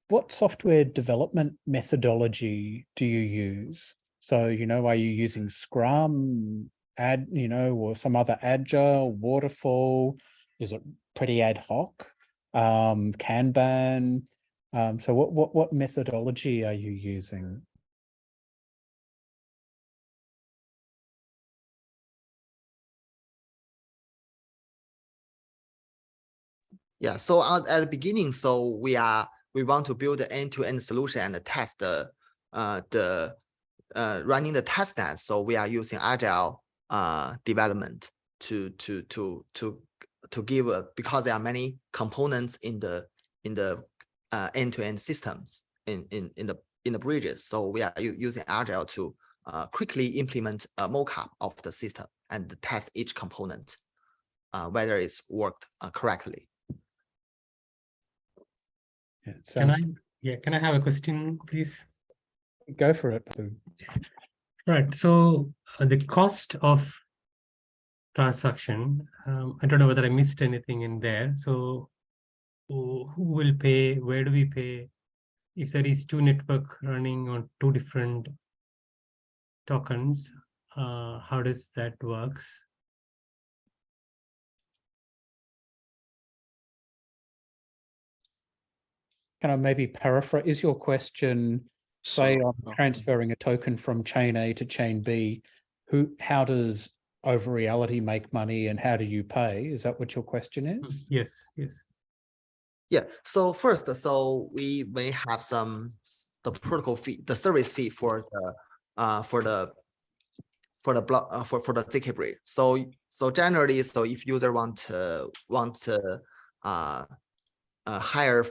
what software development methodology do you use? So, are you using Scrum, or some other Agile, Waterfall? Is it pretty ad hoc? Kanban? So what methodology are you using? Yeah, so at the beginning, so we want to build an end-to-end solution and test running the test net. So we are using agile development to give because there are many components in the end-to-end systems in the bridges. So we are using agile to quickly implement a mock-up of the system and test each component whether it's worked correctly. Can I have a question, please? Go for it. Right. So the cost of transaction, I don't know whether I missed anything in there. So who will pay? Where do we pay? If there is two network running on two different tokens, how does that works? Can I maybe paraphrase? Is your question, say I'm transferring a token from chain A to chain B, how does Overeality make money and how do you pay? Is that what your question is? Yes. Yeah, so first, so we may have the protocol fee, the service fee for the zkBridge. So generally, so if user want to higher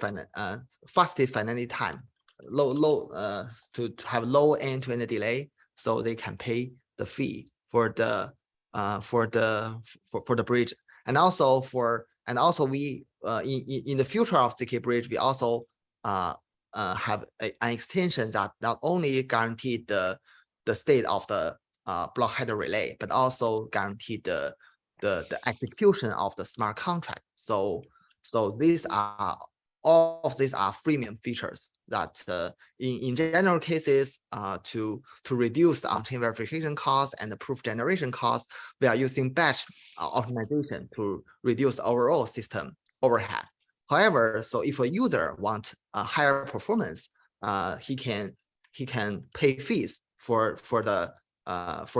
fastest finality time, to have low end-to-end delay, so they can pay the fee for the bridge, and also we in the future of zkBridge, we also have an extension that not only guaranteed the state of the block header relay, but also guaranteed the execution of the smart contract. So these are all of these are freemium features that in general cases to reduce the on-chain verification cost and the proof generation cost, we are using batch optimization to reduce the overall system overhead. However, so if a user wants a higher performance, he can pay fees for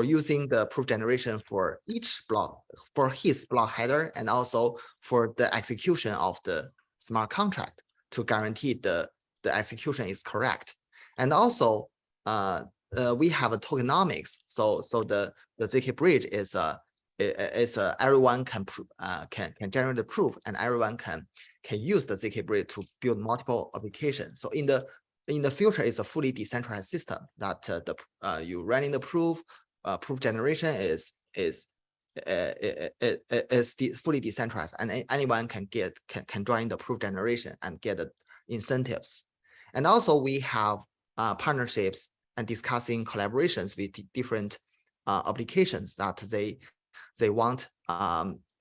using the proof generation for each block, for his block header, and also for the execution of the smart contract to guarantee the execution is correct. And also we have a tokenomics. So the zkBridge is everyone can generate the proof, and everyone can use the zkBridge to build multiple applications. So in the future, it's a fully decentralized system that you running the proof generation is fully decentralized, and anyone can join the proof generation and get the incentives. And also we have partnerships and discussing collaborations with different applications that they want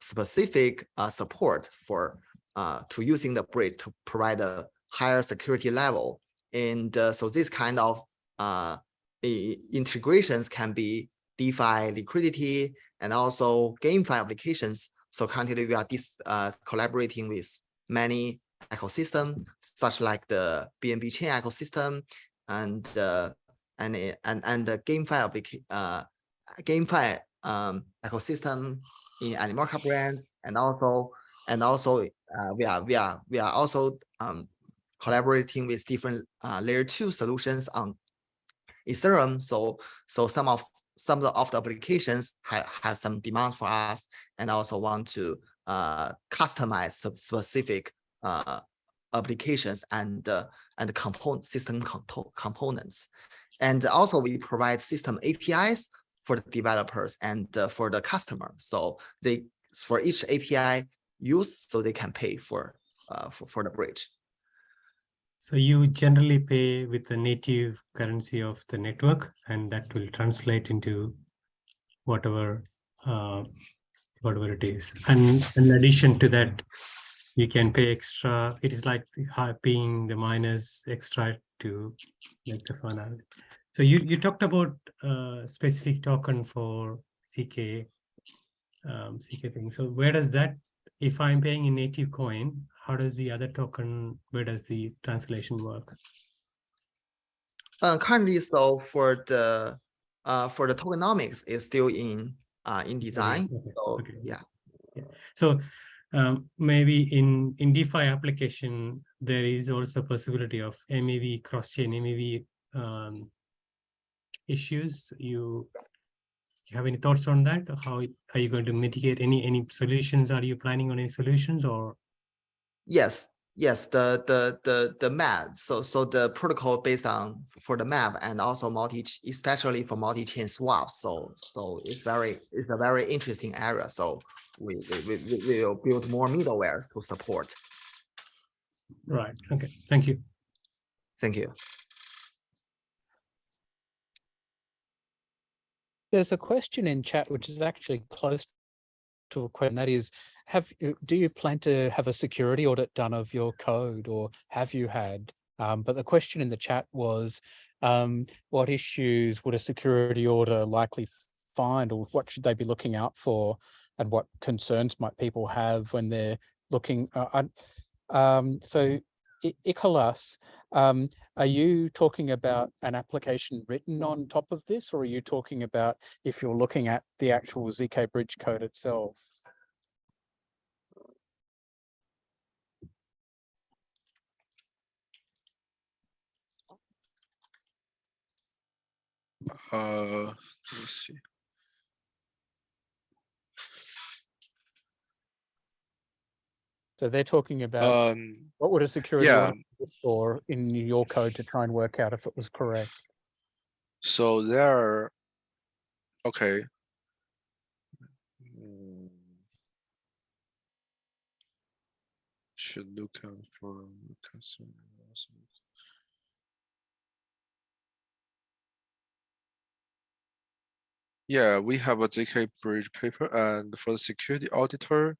specific support for to using the bridge to provide a higher security level. And so this kind of integrations can be DeFi liquidity and also GameFi applications. So currently we are collaborating with many ecosystems, such like the BNB Chain ecosystem and the GameFi ecosystem in Animoca brand, and also we are also collaborating with different layer 2 solutions on Ethereum. So some of the applications have some demand for us, and also want to customize some specific applications and system components. And also we provide system APIs for the developers and for the customer. So for each API use, so they can pay for the bridge. So you generally pay with the native currency of the network, and that will translate into whatever it is. And in addition to that, you can pay extra. It is like paying the miners extra to make the fun out. So you talked about specific token for CK thing. So where does that, if I'm paying in native coin, how does the other token, where does the translation work? Currently, so for the tokenomics is still in design. Okay. So Okay. yeah. So maybe in DeFi application, there is also possibility of MEV cross-chain, MEV issues. You have any thoughts on that? How are you going to mitigate any solutions? Are you planning on any solutions or? Yes, the map. So the protocol based on for the map, and also especially for multi-chain swaps. So it's a very interesting area. So we will build more middleware to support. Right. Okay. Thank you. Thank you. There's a question in chat which is actually close to a question, that is, do you plan to have a security audit done of your code, or have you had? But the question in the chat was, what issues would a security auditor likely find, or what should they be looking out for, and what concerns might people have when they're looking? So Icolas, are you talking about an application written on top of this, or are you talking about if you're looking at the actual zkBridge code itself? Let's see. So they're talking about what would a security audit look for in your code to try and work out if it was correct? So there, okay. Should look out for customer. Yeah, we have a zkBridge paper, and for the security auditor,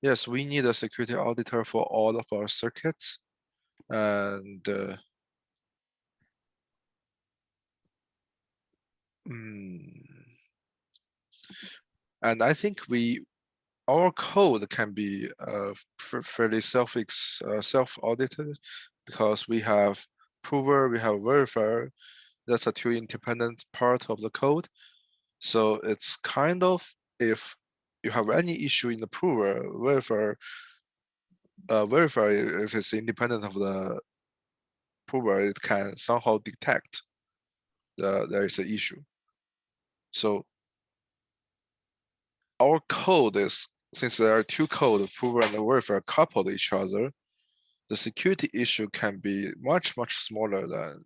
yes, we need a security auditor for all of our circuits. And I think our code can be fairly self-audited, because we have prover, we have verifier. That's a two independent part of the code. So it's kind of, if you have any issue in the prover, verifier, if it's independent of the prover, it can somehow detect there is an issue. So our code is, since there are two codes, prover and verifier, coupled each other, the security issue can be much smaller than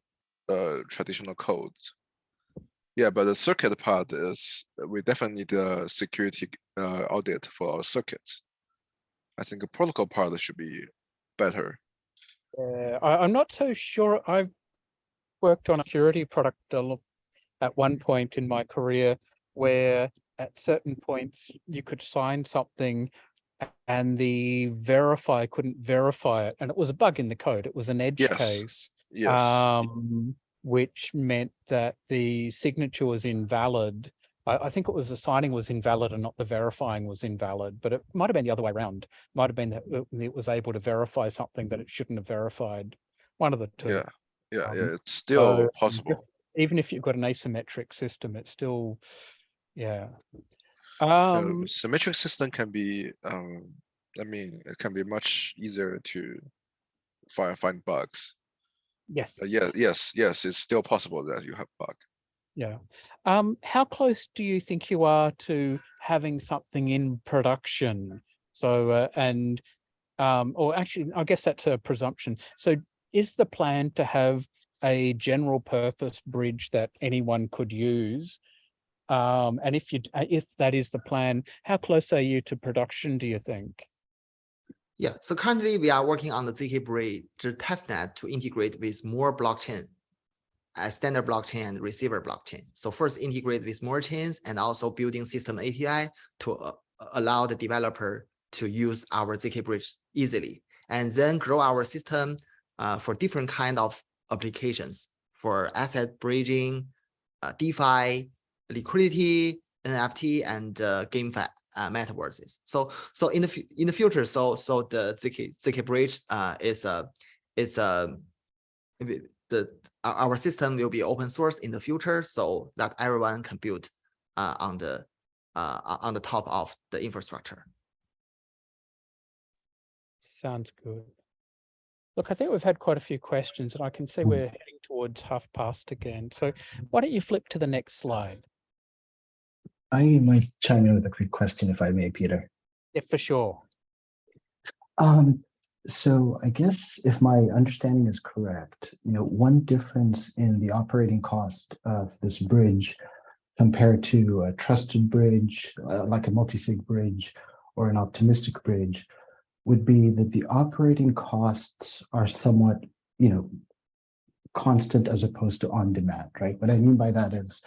traditional codes. Yeah, but the circuit part is, we definitely need a security audit for our circuits. I think the protocol part should be better. I'm not so sure. I've worked on a security product at one point in my career where at certain points you could sign something and the verifier couldn't verify it, and it was a bug in the code. It was an edge Yes. case, Yes. which meant that the signature was invalid. I think it was the signing was invalid and not the verifying was invalid, but it might have been the other way around. Might have been that it was able to verify something that it shouldn't have verified. One of the two. Yeah. Yeah. Yeah. It's So still possible. even if you've got an asymmetric system, it's still, yeah. Symmetric system can be, I mean, it can be much easier to find bugs. Yes. Yes, it's still possible that you have bug. Yeah. How close do you think you are to having something in production? So, or actually, I guess that's a presumption. So is the plan to have a general purpose bridge that anyone could use? And if that is the plan, how close are you to production, do you think? Yeah, so currently we are working on the zkBridge testnet to integrate with more blockchain, standard blockchain and receiver blockchain. So first integrate with more chains and also building system API to allow the developer to use our zkBridge easily, and then grow our system for different kind of applications for asset bridging, DeFi, liquidity, NFT, and GameFi metaverses. So in the future, so the zkBridge our system will be open source in the future, so that everyone can build on the top of the infrastructure. Sounds good. Look, I think we've had quite a few questions, and I can see we're heading towards past again. So why don't you flip to the next slide? I might chime in with a quick question, if I may, Peter. Yeah, for sure. So I guess if my understanding is correct, one difference in the operating cost of this bridge compared to a trusted bridge, like a multi-sig bridge or an optimistic bridge, would be that the operating costs are somewhat, constant as opposed to on demand, right? What I mean by that is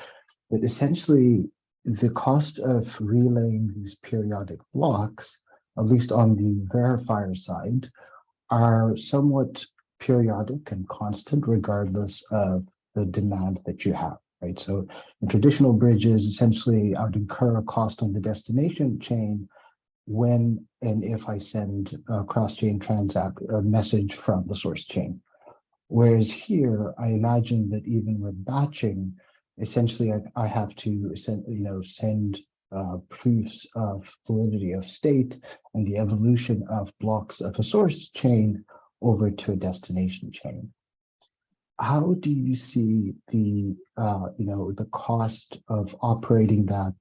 that essentially the cost of relaying these periodic blocks, at least on the verifier side, are somewhat periodic and constant regardless of the demand that you have, right? So in traditional bridges, essentially I would incur a cost on the destination chain when and if I send a cross-chain a message from the source chain. Whereas here, I imagine that even with batching, essentially I have to send proofs of validity of state and the evolution of blocks of a source chain over to a destination chain. How do you see the the cost of operating that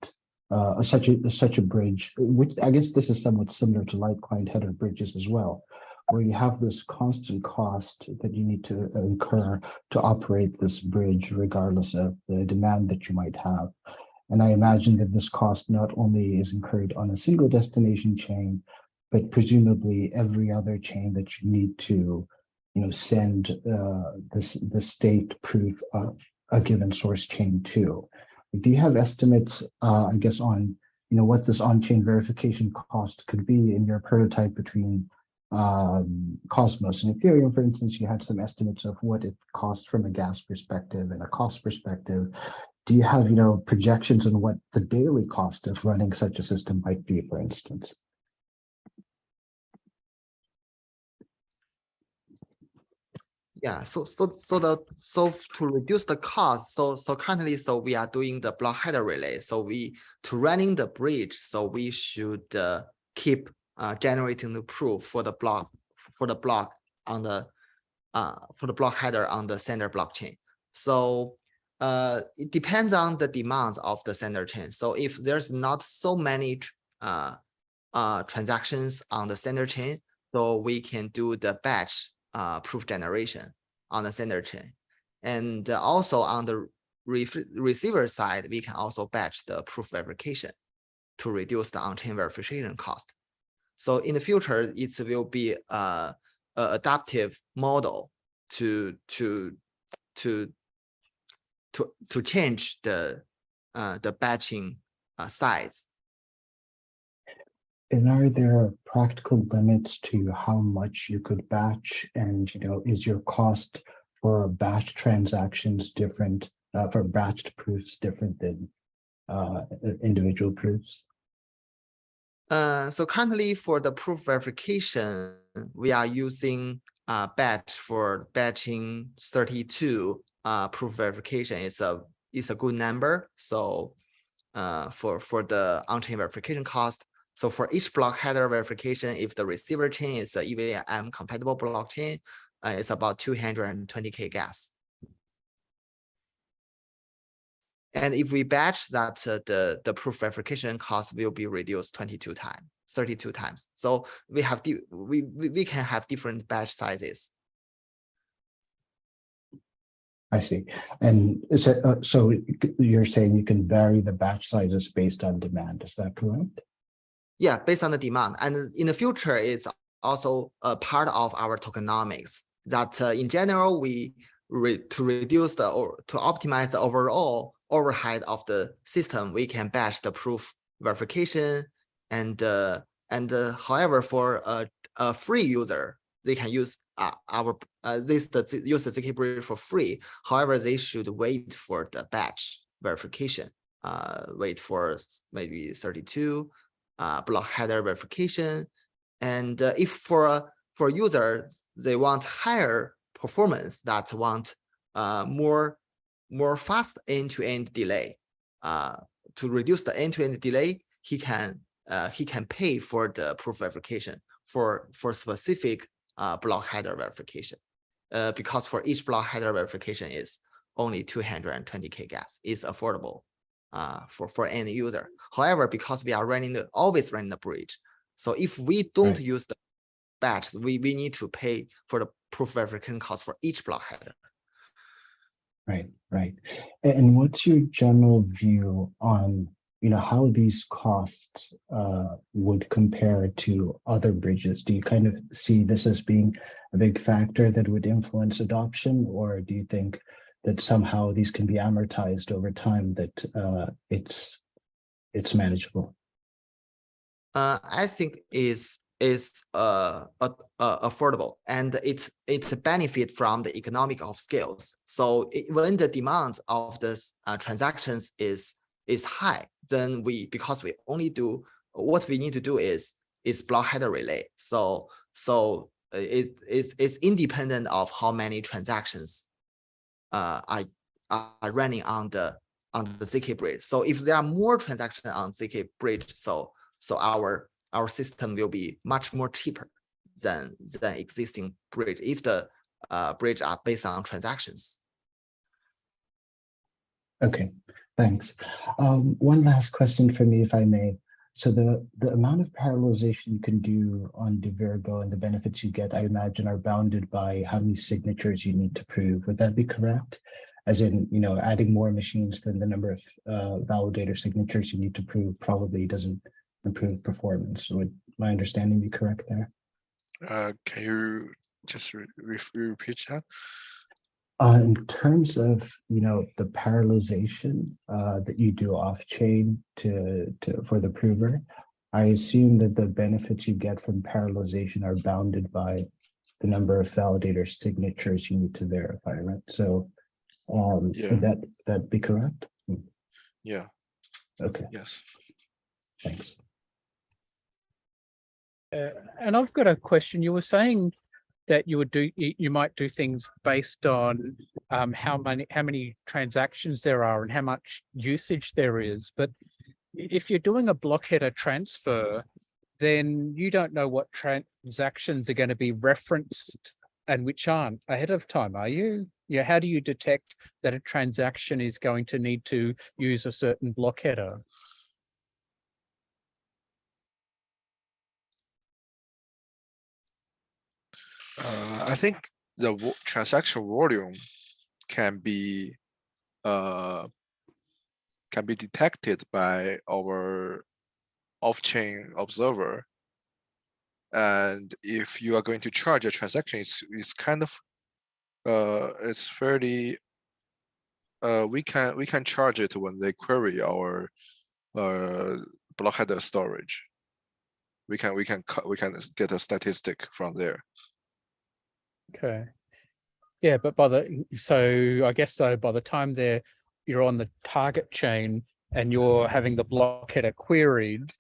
such a bridge, which I guess this is somewhat similar to light client header bridges as well, where you have this constant cost that you need to incur to operate this bridge regardless of the demand that you might have. And I imagine that this cost not only is incurred on a single destination chain, but presumably every other chain that you need to send the state proof of a given source chain to. Do you have estimates, I guess, on what this on-chain verification cost could be in your prototype between Cosmos and Ethereum? For instance, you had some estimates of what it costs from a gas perspective and a cost perspective. Do you have projections on what the daily cost of running such a system might be, for instance? Yeah, so to reduce the cost, so currently, we are doing the block header relay. So to running the bridge, so we should keep generating the proof for the block on the block header on the sender blockchain. So it depends on the demands of the sender chain. So if there's not so many transactions on the sender chain, so we can do the batch proof generation on the sender chain. And also on the receiver side, we can also batch the proof verification to reduce the on-chain verification cost. So in the future, it will be a adaptive model to change the batching size. And are there practical limits to how much you could batch? And is your cost for batch transactions different, for batched proofs different than individual proofs? So currently for the proof verification, we are using batch for batching 32 proof verification. It's a good number. So for the on-chain verification cost. So for each block header verification, if the receiver chain is a EVM compatible blockchain, it's about 220K gas. And if we batch that, the proof verification cost will be reduced 32 times. So we have we can have different batch sizes. I see. And so you're saying you can vary the batch sizes based on demand. Is that correct? Yeah, based on the demand. And in the future, it's also a part of our tokenomics that in general, to reduce to optimize the overall overhead of the system, we can batch the proof verification. And however, for a free user, they can use use the zkBridge for free. However, they should wait for the batch verification. Wait for maybe 32 block header verification. And if for user they want higher performance, that want more fast end-to-end delay, to reduce the end-to-end delay, he can pay for the proof verification for specific block header verification, because for each block header verification is only 220K gas, is affordable for any user. However, because we are always running the bridge, so if we don't use the batch, we need to pay for the proof verification cost for each block header. Right. And what's your general view on how these costs would compare to other bridges? Do you kind of see this as being a big factor that would influence adoption, or do you think that somehow these can be amortized over time, that it's manageable? I think is affordable, and it's a benefit from the economic of scales. So when the demand of this transactions is high, then because we only do what we need to do is block header relay. So it's independent of how many transactions are running on the zkBridge. So if there are more transactions on zkBridge, so our system will be much more cheaper than existing bridge if the bridge are based on transactions. Okay, thanks. One last question for me, if I may. So the amount of parallelization you can do on Virgo and the benefits you get, I imagine, are bounded by how many signatures you need to prove. Would that be correct? As in, adding more machines than the number of validator signatures you need to prove probably doesn't improve performance. Would my understanding be correct there? Can you just repeat that? In terms of the parallelization that you do off chain for the prover, I assume that the benefits you get from parallelization are bounded by the number of validator signatures you need to verify, right? So would that be correct? Yeah. Okay. Yes. Thanks. And I've got a question. You were saying that you might do things based on how many transactions there are and how much usage there is. But if you're doing a block header transfer, then you don't know what transactions are going to be referenced and which aren't ahead of time, are you? Yeah. How do you detect that a transaction is going to need to use a certain block header? I think the transaction volume can be detected by our off-chain observer. And if you are going to charge a transaction, it's kind of it's fairly we can charge it when they query our block header storage. we can get a statistic from there. Okay. Yeah, but by the time you're on the target chain and you're having the block header queried,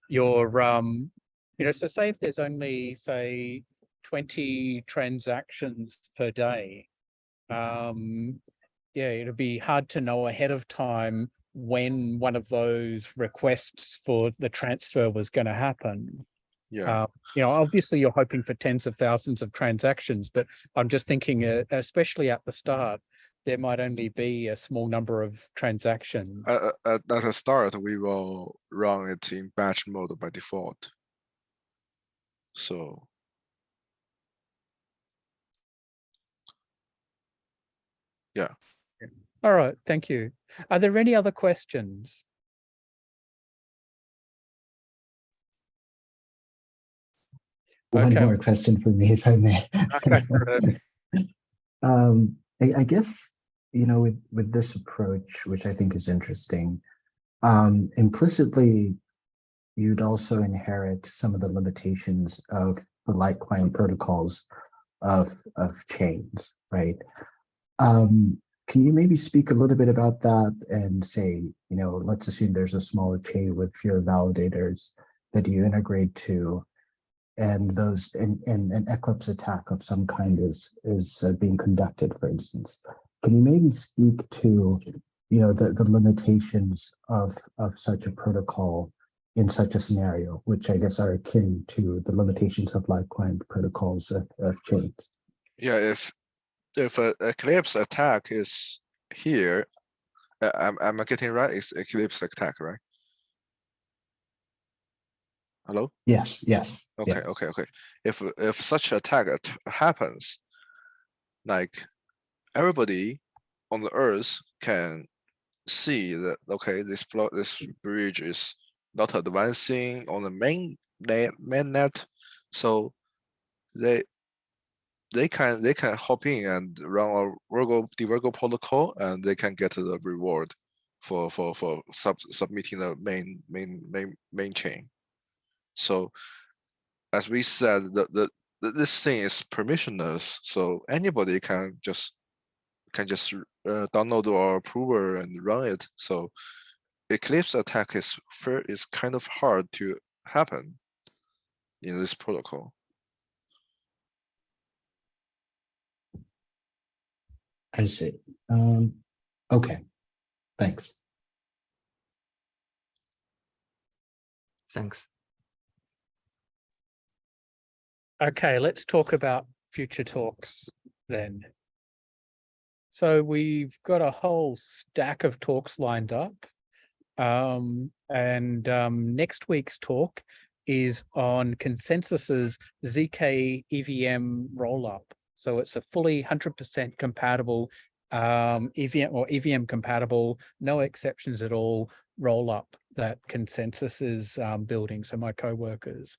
you're so say if there's only say 20 transactions per day, yeah, it'd be hard to know ahead of time when one of those requests for the transfer was going to happen. Yeah. Obviously you're hoping for tens of thousands of transactions, but I'm just thinking, especially at the start, there might only be a small number of transactions. At the start, we will run it in batch mode by default. So yeah. All right, thank you. Are there any other questions? One Okay. more question for me, if I may. Okay, for it. I guess, with this approach, which I think is interesting, implicitly, you'd also inherit some of the limitations of the light client protocols of chains, right? Can you maybe speak a little bit about that and say, let's assume there's a smaller chain with fewer validators that you integrate to, and an Eclipse attack of some kind is being conducted, for instance. Can you maybe speak to, the limitations of such a protocol in such a scenario, which I guess are akin to the limitations of light client protocols of chains? Yeah, if an Eclipse attack is here, am I getting right? It's Eclipse attack, right? Hello? Yes. Okay, yeah. okay. If such attack happens, like everybody on the Earth can see that, okay, this bridge is not advancing on the mainnet, so they can hop in and run a Virgo protocol, and they can get the reward for submitting the main chain. So as we said, this thing is permissionless, so anybody can just download our approver and run it. So Eclipse attack is kind of hard to happen in this protocol. I see. Okay, thanks. Thanks. Okay, let's talk about future talks then. So we've got a whole stack of talks lined up. Next week's talk is on Consensus's zk EVM rollup. So it's a fully 100% compatible EVM or EVM compatible, no exceptions at all rollup that Consensus is building. So my co-workers.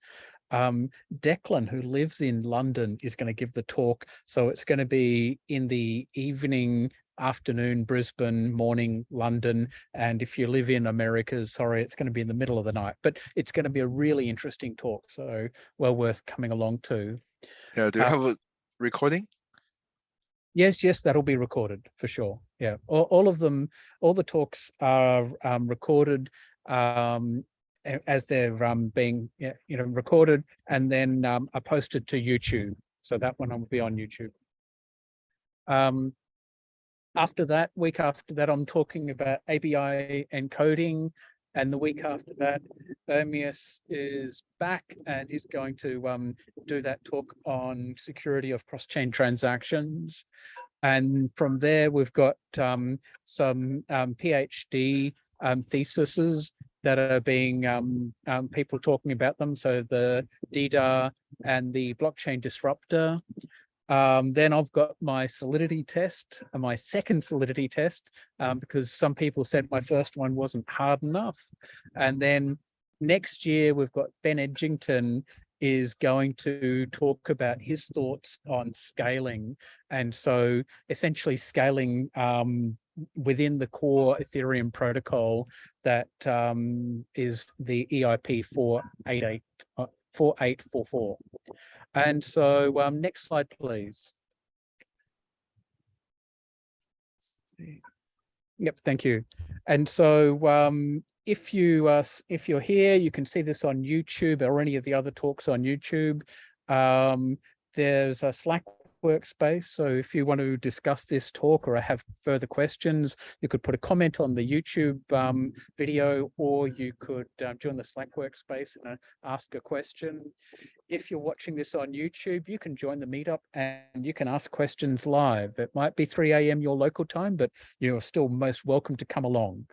Declan, who lives in London, is going to give the talk. So it's going to be in the evening, afternoon, Brisbane, morning, London. And if you live in America, sorry, it's going to be in the middle of the night. But it's going to be a really interesting talk. So well worth coming along to. Yeah, do you have a recording? Yes, that'll be recorded for sure. Yeah, all of them, all the talks are recorded as they're being recorded, and then are posted to YouTube. So that one will be on YouTube. After that, week after that, I'm talking about ABI encoding, and the week after that, Ermias is back and he's going to do that talk on security of cross-chain transactions. And from there, we've got some PhD theses that are being people talking about them. So the DDAR and the blockchain disruptor. Then I've got my solidity test, my second solidity test, because some people said my first one wasn't hard enough. And then next year, we've got Ben Edgington is going to talk about his thoughts on scaling. And so essentially scaling within the core Ethereum protocol that is the EIP 488 4844. And so next slide, please. Yep, thank you. And so if you're here, you can see this on YouTube or any of the other talks on YouTube. There's a Slack workspace. So if you want to discuss this talk or have further questions, you could put a comment on the YouTube video, or you could join the Slack workspace and ask a question. If you're watching this on YouTube, you can join the meetup and you can ask questions live. It might be 3 a.m. your local time, but you're still most welcome to come along.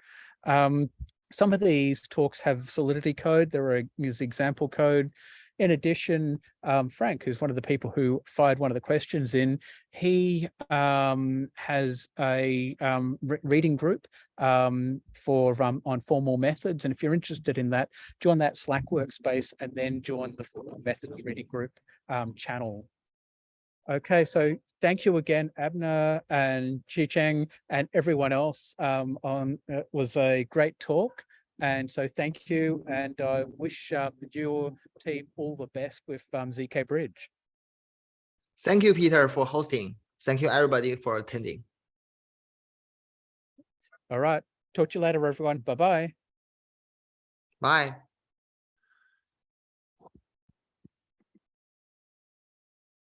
Some of these talks have Solidity code. There is example code. In addition, Frank, who's one of the people who fired one of the questions in, he has a reading group for on formal methods. And if you're interested in that, join that Slack workspace and then join the formal methods reading group channel. Okay, so thank you again, Abner and Tiancheng and everyone else. It was a great talk. And so thank you, and I wish your team all the best with zkBridge. Thank you, Peter, for hosting. Thank you, everybody, for attending. All right. Talk to you later, everyone. Bye-bye. Bye.